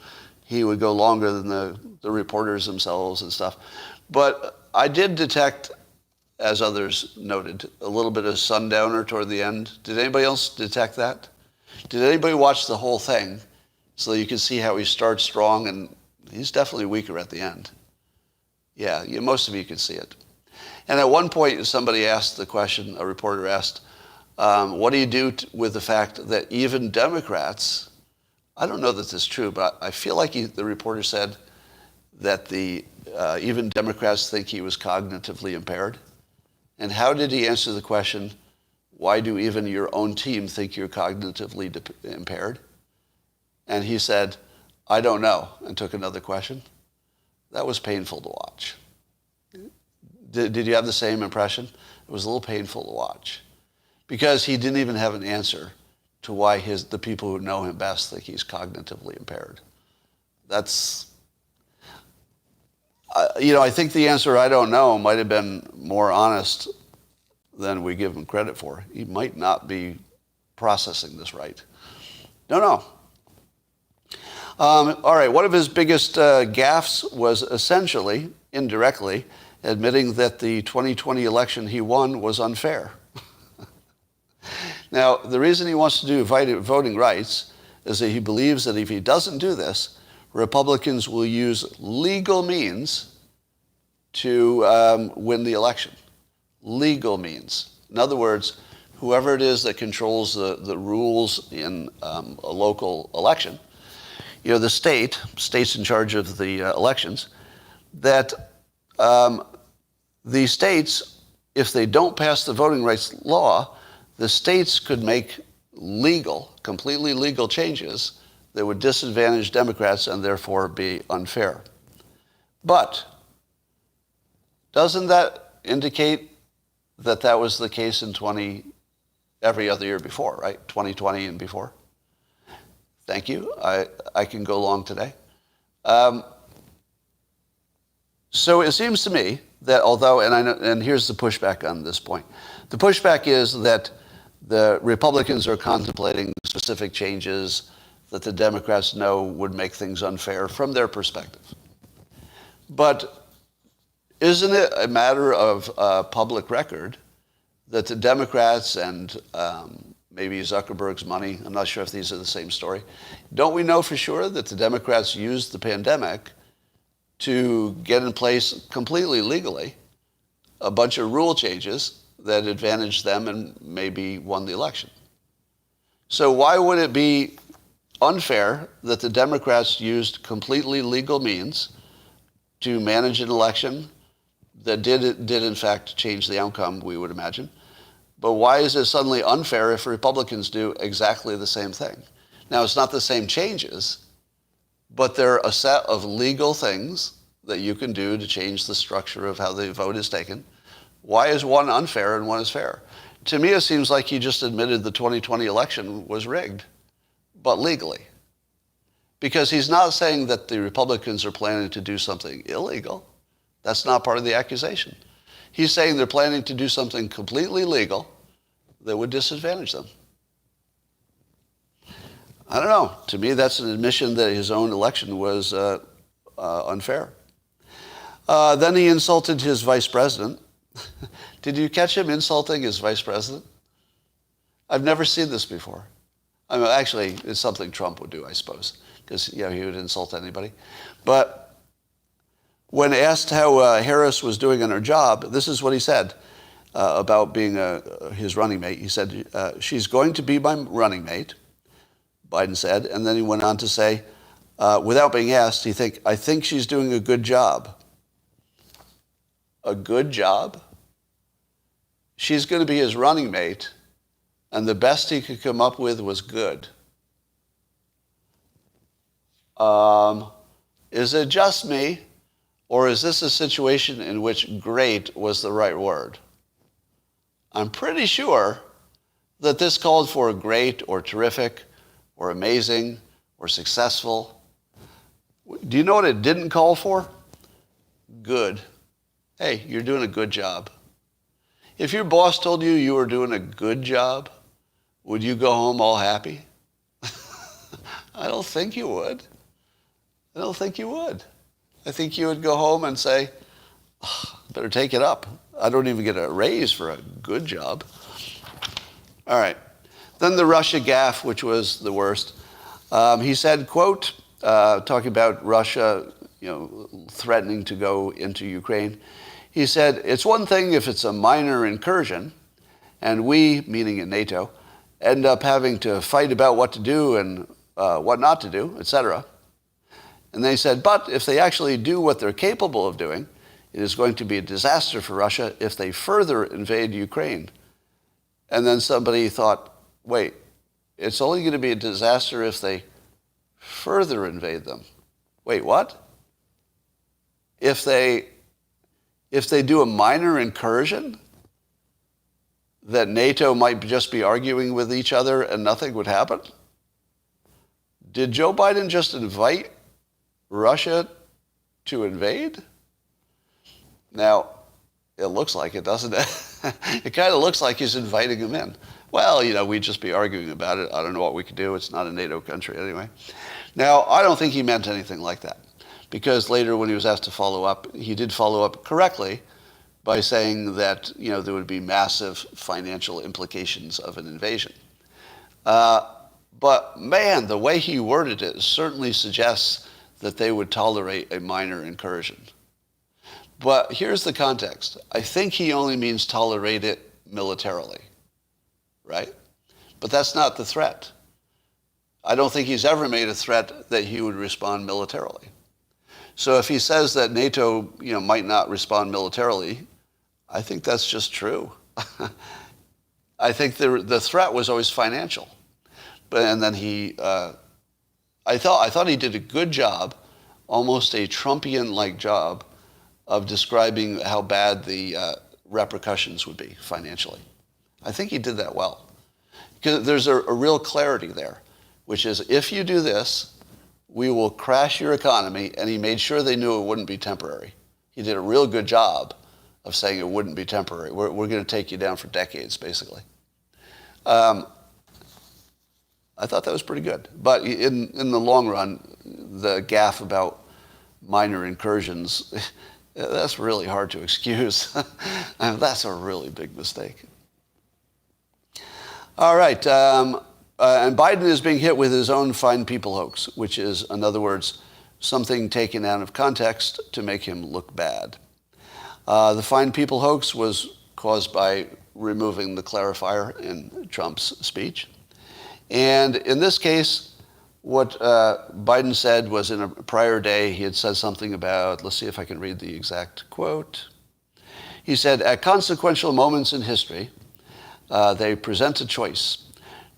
he would go longer than the reporters themselves and stuff. But I did detect, as others noted, a little bit of sundowner toward the end. Did anybody else detect that? Did anybody watch the whole thing so you can see how he starts strong and he's definitely weaker at the end? Yeah, most of you can see it. And at one point, somebody asked the question, a reporter asked, what do you do with the fact that even Democrats, I don't know that this is true, but I feel like the reporter said that even Democrats think he was cognitively impaired. And how did he answer the question, why do even your own team think you're cognitively impaired? And he said, I don't know, and took another question. That was painful to watch. Did you have the same impression? It was a little painful to watch because he didn't even have an answer to why the people who know him best think he's cognitively impaired. That's, I think the answer, I don't know, might have been more honest than we give him credit for. He might not be processing this right. Don't know. All right, one of his biggest gaffes was essentially, indirectly, admitting that the 2020 election he won was unfair. Now, the reason he wants to do voting rights is that he believes that if he doesn't do this, Republicans will use legal means to win the election. Legal means. In other words, whoever it is that controls the rules in a local election, the state's in charge of the elections, that the states, if they don't pass the voting rights law, the states could make completely legal changes that would disadvantage Democrats and therefore be unfair. But doesn't that indicate that that was the case in every other year before, right? 2020 and before? Thank you. I can go long today. So it seems to me that and here's the pushback on this point. The pushback is that the Republicans are contemplating specific changes that the Democrats know would make things unfair from their perspective. But isn't it a matter of public record that the Democrats and maybe Zuckerberg's money, I'm not sure if these are the same story, don't we know for sure that the Democrats used the pandemic to get in place completely legally a bunch of rule changes that advantaged them and maybe won the election? So why would it be unfair that the Democrats used completely legal means to manage an election that did in fact change the outcome, we would imagine? But why is it suddenly unfair if Republicans do exactly the same thing? Now, it's not the same changes, but they're a set of legal things that you can do to change the structure of how the vote is taken. Why is one unfair and one is fair? To me, it seems like he just admitted the 2020 election was rigged, but legally. Because he's not saying that the Republicans are planning to do something illegal. That's not part of the accusation. He's saying they're planning to do something completely legal that would disadvantage them. I don't know. To me, that's an admission that his own election was unfair. Then he insulted his vice president. Did you catch him insulting his vice president? I've never seen this before. I mean, actually, it's something Trump would do, I suppose, because he would insult anybody. But when asked how Harris was doing on her job, this is what he said about being his running mate. He said, she's going to be my running mate, Biden said. And then he went on to say, without being asked, I think she's doing a good job. A good job? She's going to be his running mate, and the best he could come up with was good. Is it just me, or is this a situation in which great was the right word? I'm pretty sure that this called for great or terrific or amazing or successful. Do you know what it didn't call for? Good. Hey, you're doing a good job. If your boss told you you were doing a good job, would you go home all happy? I don't think you would. I don't think you would. I think you would go home and say, better take it up. I don't even get a raise for a good job. All right. Then the Russia gaffe, which was the worst. He said, quote, talking about Russia, threatening to go into Ukraine. He said, it's one thing if it's a minor incursion, and we, meaning in NATO, end up having to fight about what to do and what not to do, etc. And they said, but if they actually do what they're capable of doing, it is going to be a disaster for Russia if they further invade Ukraine. And then somebody thought, wait, it's only going to be a disaster if they further invade them. Wait, what? If they do a minor incursion, that NATO might just be arguing with each other and nothing would happen? Did Joe Biden just invite Russia to invade? Now, it looks like it, doesn't it? It kind of looks like he's inviting him in. Well, we'd just be arguing about it. I don't know what we could do. It's not a NATO country anyway. Now, I don't think he meant anything like that, because later when he was asked to follow up, he did follow up correctly by saying that, there would be massive financial implications of an invasion. But man, the way he worded it certainly suggests that they would tolerate a minor incursion. But here's the context. I think he only means tolerate it militarily, right? But that's not the threat. I don't think he's ever made a threat that he would respond militarily. So if he says that NATO, might not respond militarily, I think that's just true. I think the threat was always financial. And then I thought he did a good job, almost a Trumpian-like job, of describing how bad the repercussions would be financially. I think he did that well. Because there's a real clarity there, which is if you do this, we will crash your economy, and he made sure they knew it wouldn't be temporary. He did a real good job of saying it wouldn't be temporary. We're going to take you down for decades, basically. I thought that was pretty good. But in the long run, the gaffe about minor incursions, that's really hard to excuse. That's a really big mistake. All right. And Biden is being hit with his own fine people hoax, which is, in other words, something taken out of context to make him look bad. The fine people hoax was caused by removing the clarifier in Trump's speech. And in this case, what Biden said was in a prior day, he had said something about, let's see if I can read the exact quote. He said, at consequential moments in history, they present a choice.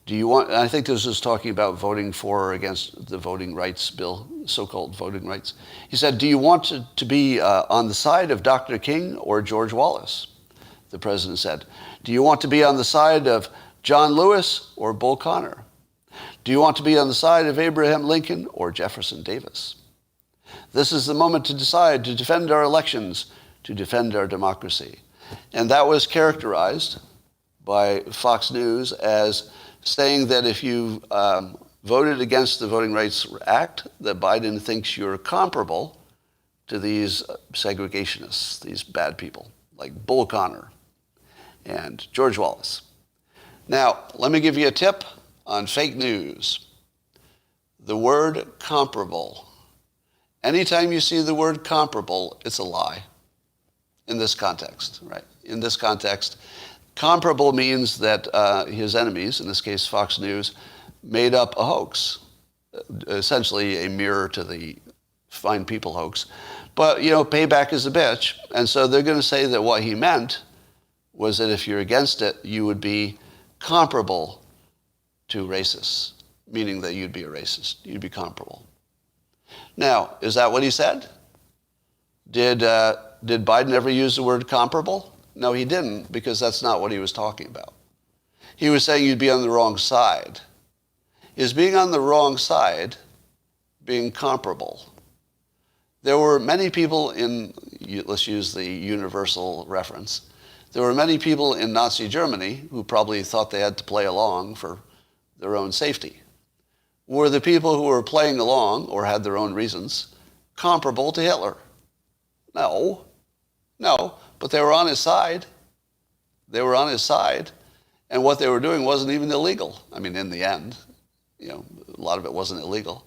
Do you want, and I think this is talking about voting for or against the voting rights bill, so-called voting rights. He said, do you want to be on the side of Dr. King or George Wallace? The president said, do you want to be on the side of John Lewis or Bull Connor? Do you want to be on the side of Abraham Lincoln or Jefferson Davis? This is the moment to decide, to defend our elections, to defend our democracy. And that was characterized by Fox News as saying that if you voted against the Voting Rights Act, that Biden thinks you're comparable to these segregationists, these bad people, like Bull Connor and George Wallace. Now, let me give you a tip on fake news. The word comparable. Anytime you see the word comparable, it's a lie in this context, right? In this context, comparable means that his enemies, in this case Fox News, made up a hoax, essentially a mirror to the fine people hoax. But, payback is a bitch, and so they're going to say that what he meant was that if you're against it, you would be comparable to racists, meaning that you'd be a racist. You'd be comparable. Now, is that what he said? Did Biden ever use the word comparable? No, he didn't, because that's not what he was talking about. He was saying you'd be on the wrong side. Is being on the wrong side being comparable? There were many people in, let's use the universal reference, there were many people in Nazi Germany who probably thought they had to play along for their own safety. Were the people who were playing along or had their own reasons comparable to Hitler? No, but they were on his side. They were on his side, and what they were doing wasn't even illegal. I mean, in the end, a lot of it wasn't illegal.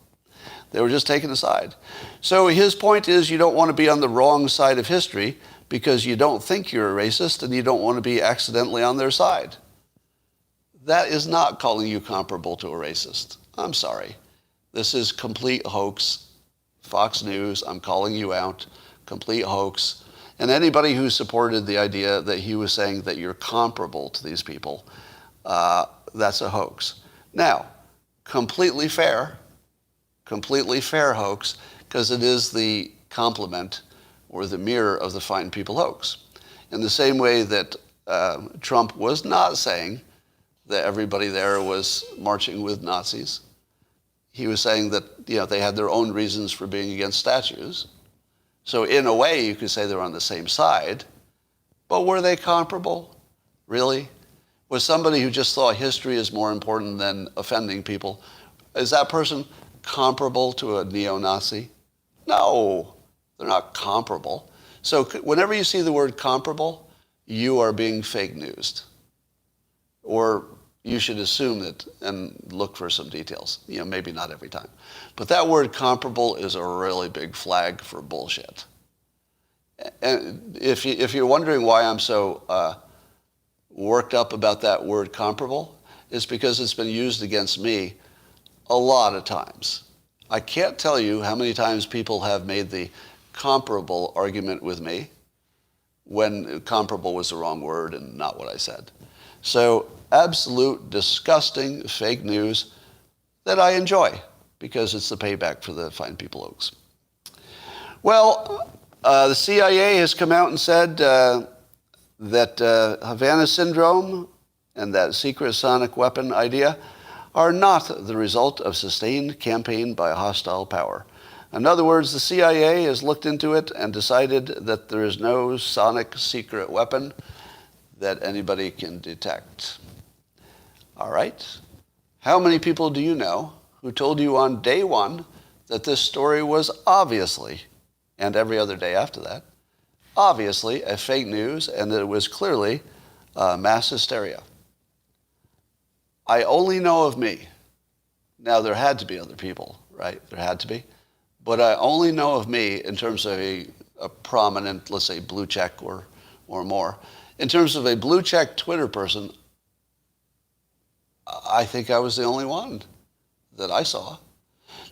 They were just taking a side. So his point is you don't want to be on the wrong side of history because you don't think you're a racist and you don't want to be accidentally on their side. That is not calling you comparable to a racist. I'm sorry. This is complete hoax. Fox News, I'm calling you out. Complete hoax. And anybody who supported the idea that he was saying that you're comparable to these people, that's a hoax. Now, completely fair hoax, because it is the complement or the mirror of the fine people hoax. In the same way that Trump was not saying that everybody there was marching with Nazis. He was saying that they had their own reasons for being against statues. So in a way, you could say they're on the same side, but were they comparable? Really? Was somebody who just thought history is more important than offending people, is that person comparable to a neo-Nazi? No, they're not comparable. So whenever you see the word comparable, you are being fake newsed. Or you should assume that and look for some details. Maybe not every time. But that word comparable is a really big flag for bullshit. And if you're wondering why I'm so worked up about that word comparable, it's because it's been used against me a lot of times. I can't tell you how many times people have made the comparable argument with me when comparable was the wrong word and not what I said. So absolute disgusting fake news that I enjoy because it's the payback for the Fine People hoax. Well, the CIA has come out and said that Havana Syndrome and that secret sonic weapon idea are not the result of sustained campaign by a hostile power. In other words, the CIA has looked into it and decided that there is no sonic secret weapon that anybody can detect. All right. How many people do you know who told you on day one that this story was obviously, and every other day after that, obviously a fake news and that it was clearly mass hysteria? I only know of me. Now, there had to be other people, right? There had to be. But I only know of me in terms of a prominent, let's say, blue check or more. In terms of a blue check Twitter person, I think I was the only one that I saw.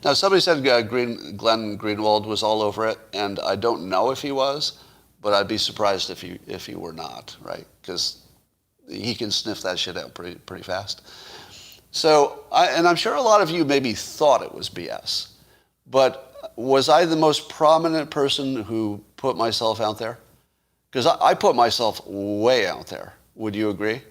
Now, somebody said Glenn Greenwald was all over it, and I don't know if he was, but I'd be surprised if he were not, right? Because he can sniff that shit out pretty fast. So, and I'm sure a lot of you maybe thought it was BS, but was I the most prominent person who put myself out there? Because I put myself way out there. Would you agree?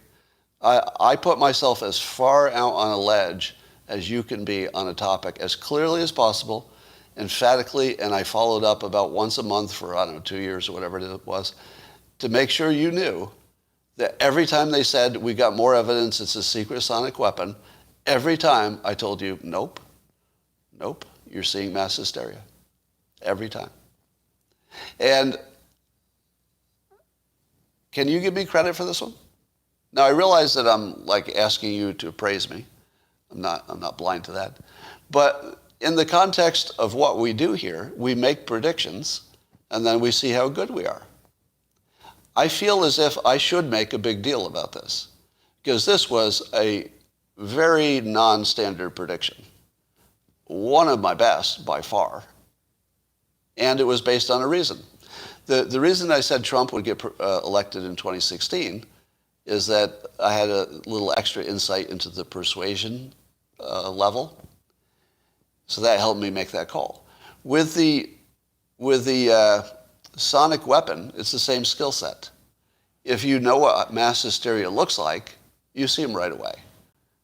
I put myself as far out on a ledge as you can be on a topic, as clearly as possible, emphatically, and I followed up about once a month for, 2 years or whatever it was, to make sure you knew that every time they said, we got more evidence it's a secret sonic weapon, every time I told you, nope, you're seeing mass hysteria. Every time. And can you give me credit for this one? Now, I realize that I'm like asking you to praise me. I'm not blind to that. But in the context of what we do here, we make predictions, and then we see how good we are. I feel as if I should make a big deal about this, because this was a very non-standard prediction. One of my best, by far. And it was based on a reason. The reason I said Trump would get elected in 2016 is that I had a little extra insight into the persuasion level. So that helped me make that call. With the sonic weapon, it's the same skill set. If you know what mass hysteria looks like, you see them right away,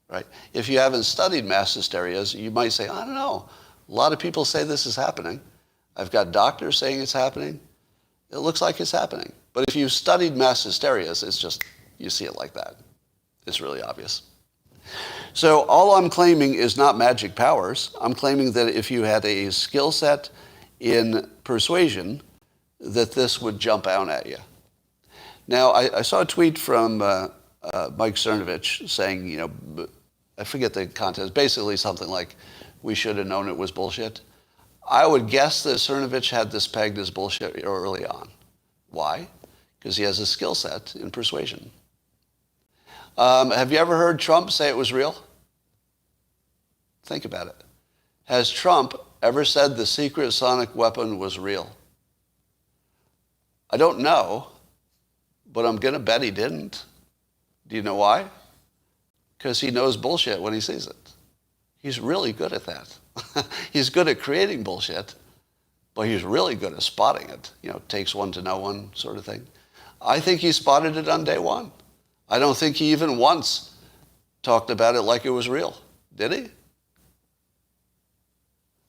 right? If you haven't studied mass hysterias, you might say, I don't know. A lot of people say this is happening. I've got doctors saying it's happening. It looks like it's happening. But if you've studied mass hysterias, it's just, you see it like that. It's really obvious. So all I'm claiming is not magic powers. I'm claiming that if you had a skill set in persuasion, that this would jump out at you. Now, I saw a tweet from Mike Cernovich saying, I forget the context, basically something like, we should have known it was bullshit. I would guess that Cernovich had this pegged as bullshit early on. Why? Because he has a skill set in persuasion. Have you ever heard Trump say it was real? Think about it. Has Trump ever said the secret sonic weapon was real? I don't know, but I'm going to bet he didn't. Do you know why? Because he knows bullshit when he sees it. He's really good at that. He's good at creating bullshit, but he's really good at spotting it. Takes one to know one sort of thing. I think he spotted it on day one. I don't think he even once talked about it like it was real. Did he?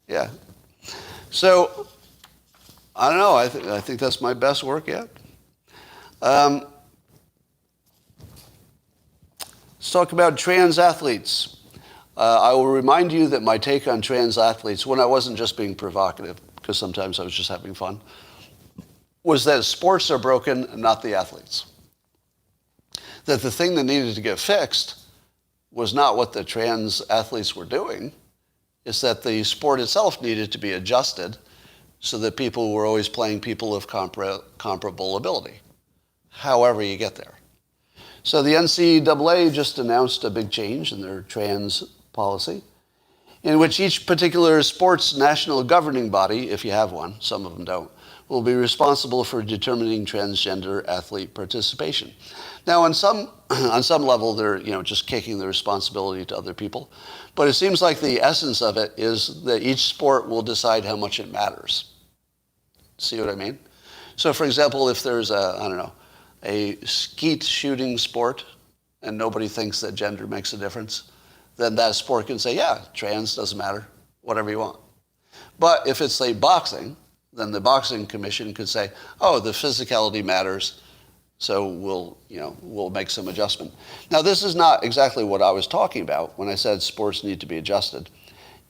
Yeah. So, I don't know. I think that's my best work yet. Let's talk about trans athletes. I will remind you that my take on trans athletes, when I wasn't just being provocative, because sometimes I was just having fun, was that sports are broken, not the athletes. That the thing that needed to get fixed was not what the trans athletes were doing, it's that the sport itself needed to be adjusted so that people were always playing people of comparable ability, however you get there. So the NCAA just announced a big change in their trans policy, in which each particular sports national governing body, if you have one, some of them don't, will be responsible for determining transgender athlete participation. Now, on some level, they're just kicking the responsibility to other people, but it seems like the essence of it is that each sport will decide how much it matters. See what I mean? So, for example, if there's a skeet shooting sport, and nobody thinks that gender makes a difference, then that sport can say, yeah, trans doesn't matter, whatever you want. But if it's say boxing, then the boxing commission could say, oh, the physicality matters, so we'll make some adjustment. Now, this is not exactly what I was talking about when I said sports need to be adjusted.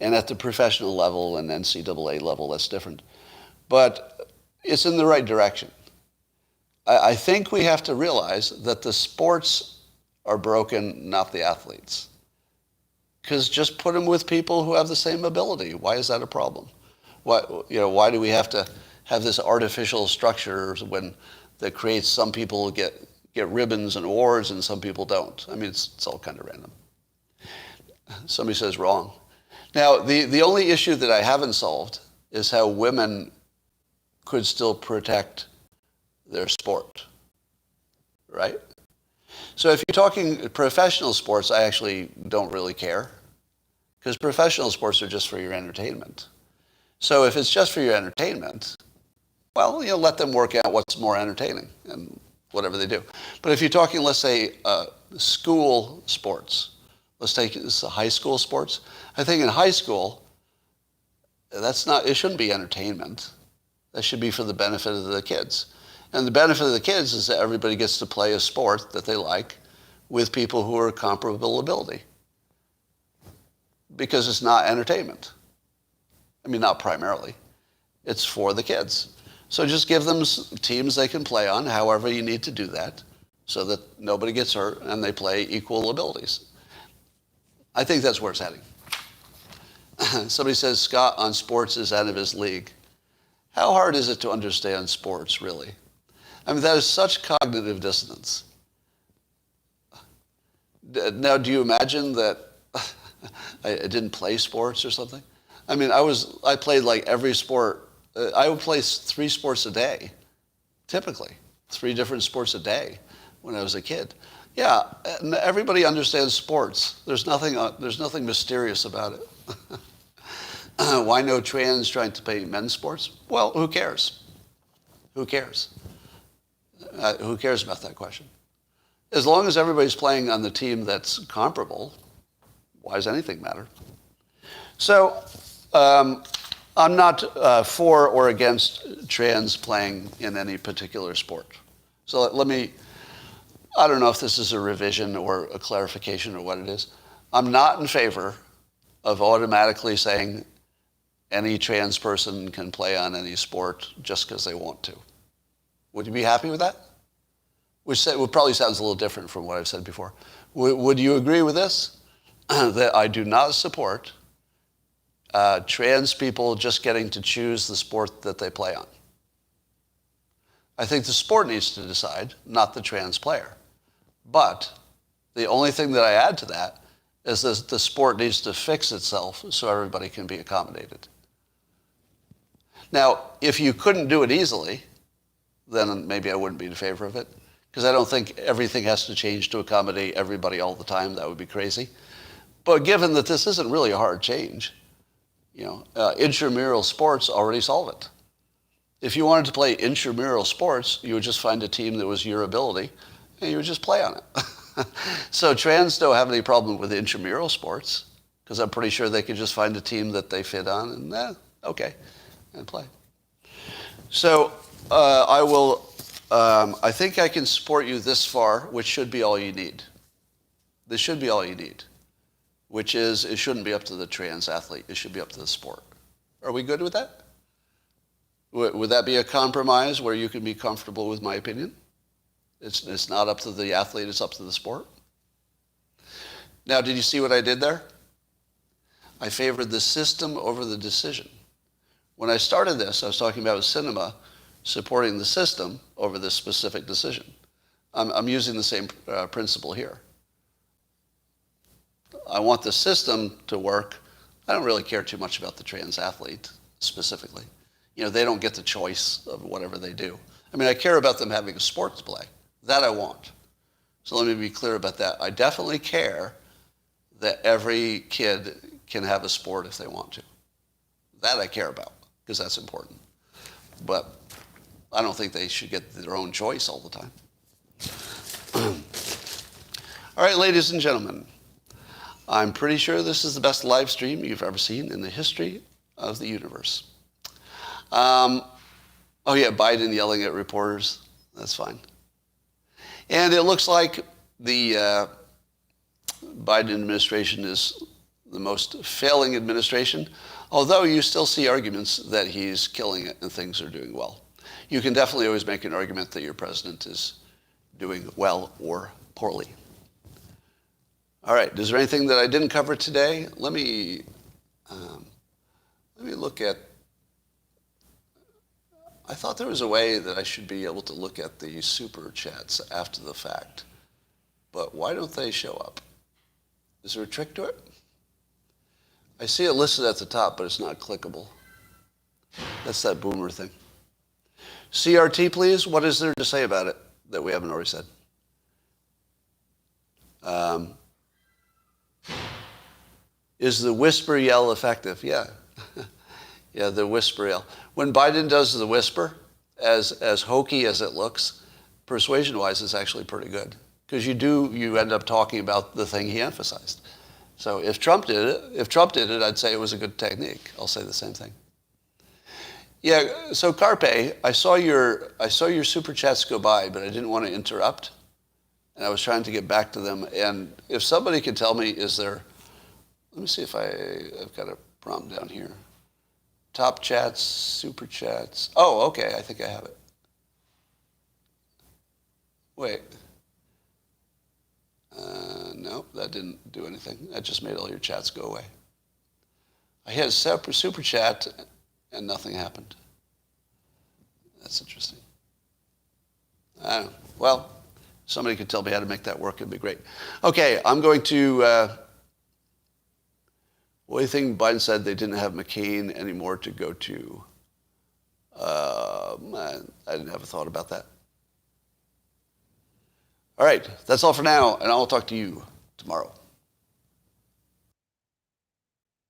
And at the professional level and NCAA level, that's different. But it's in the right direction. I think we have to realize that the sports are broken, not the athletes. Because just put them with people who have the same ability. Why is that a problem? Why do we have to have this artificial structure that creates some people get ribbons and awards and some people don't? I mean, it's all kind of random. Somebody says wrong. Now, the only issue that I haven't solved is how women could still protect their sport, right? So if you're talking professional sports, I actually don't really care, because professional sports are just for your entertainment. So if it's just for your entertainment, well, let them work out what's more entertaining and whatever they do. But if you're talking, let's say, school sports, let's take this high school sports. I think in high school, it shouldn't be entertainment. That should be for the benefit of the kids. And the benefit of the kids is that everybody gets to play a sport that they like with people who are comparable ability. Because it's not entertainment. I mean, not primarily. It's for the kids. So just give them teams they can play on, however you need to do that, so that nobody gets hurt and they play equal abilities. I think that's where it's heading. Somebody says Scott on sports is out of his league. How hard is it to understand sports, really? I mean, that is such cognitive dissonance. Now, do you imagine that I didn't play sports or something? I mean, I played like every sport. I would play 3 sports a day, typically. 3 different sports a day when I was a kid. Yeah, everybody understands sports. There's nothing mysterious about it. Why no trans trying to play men's sports? Well, who cares? Who cares? Who cares about that question? As long as everybody's playing on the team that's comparable, why does anything matter? So I'm not for or against trans playing in any particular sport. So I don't know if this is a revision or a clarification or what it is. I'm not in favor of automatically saying any trans person can play on any sport just because they want to. Would you be happy with that? Which probably sounds a little different from what I've said before. Would you agree with this? That I do not support trans people just getting to choose the sport that they play on. I think the sport needs to decide, not the trans player. But the only thing that I add to that is that the sport needs to fix itself so everybody can be accommodated. Now, if you couldn't do it easily, then maybe I wouldn't be in favor of it, because I don't think everything has to change to accommodate everybody all the time. That would be crazy. But given that this isn't really a hard change, intramural sports already solve it. If you wanted to play intramural sports, you would just find a team that was your ability, and you would just play on it. So trans don't have any problem with intramural sports, because I'm pretty sure they could just find a team that they fit on, and okay, and play. So I think I can support you this far, which should be all you need. This should be all you need, which is it shouldn't be up to the trans athlete. It should be up to the sport. Are we good with that? Would that be a compromise where you can be comfortable with my opinion? It's not up to the athlete, it's up to the sport. Now, did you see what I did there? I favored the system over the decision. When I started this, I was talking about cinema supporting the system over this specific decision. I'm using the same principle here. I want the system to work. I don't really care too much about the trans athlete specifically. You know, they don't get the choice of whatever they do. I mean, I care about them having a sport to play. That I want. So let me be clear about that. I definitely care that every kid can have a sport if they want to. That I care about, because that's important. But I don't think they should get their own choice all the time. All right, ladies and gentlemen, I'm pretty sure this is the best live stream you've ever seen in the history of the universe. Oh yeah, Biden yelling at reporters. That's fine. And it looks like the Biden administration is the most failing administration, although you still see arguments that he's killing it and things are doing well. You can definitely always make an argument that your president is doing well or poorly. All right, is there anything that I didn't cover today? Let me look at, I thought there was a way that I should be able to look at the super chats after the fact, but why don't they show up? Is there a trick to it? I see it listed at the top, but it's not clickable. That's that boomer thing. CRT, please. What is there to say about it that we haven't already said? Is the whisper yell effective? Yeah. Yeah, the whisper yell. When Biden does the whisper, as hokey as it looks, persuasion-wise, it's actually pretty good. Because you end up talking about the thing he emphasized. So if Trump did it, I'd say it was a good technique. I'll say the same thing. Yeah, so Carpe, I saw your super chats go by, but I didn't want to interrupt. And I was trying to get back to them. And if somebody could tell me, let me see if I've got a prompt down here. Top chats, super chats. Oh, okay, I think I have it. Wait. No, that didn't do anything. That just made all your chats go away. I hit super chat and nothing happened. That's interesting. I don't know. Well, somebody could tell me how to make that work. It'd be great. Okay, I'm going to... what do you think Biden said they didn't have McCain anymore to go to? I didn't have a thought about that. All right, that's all for now, and I'll talk to you tomorrow.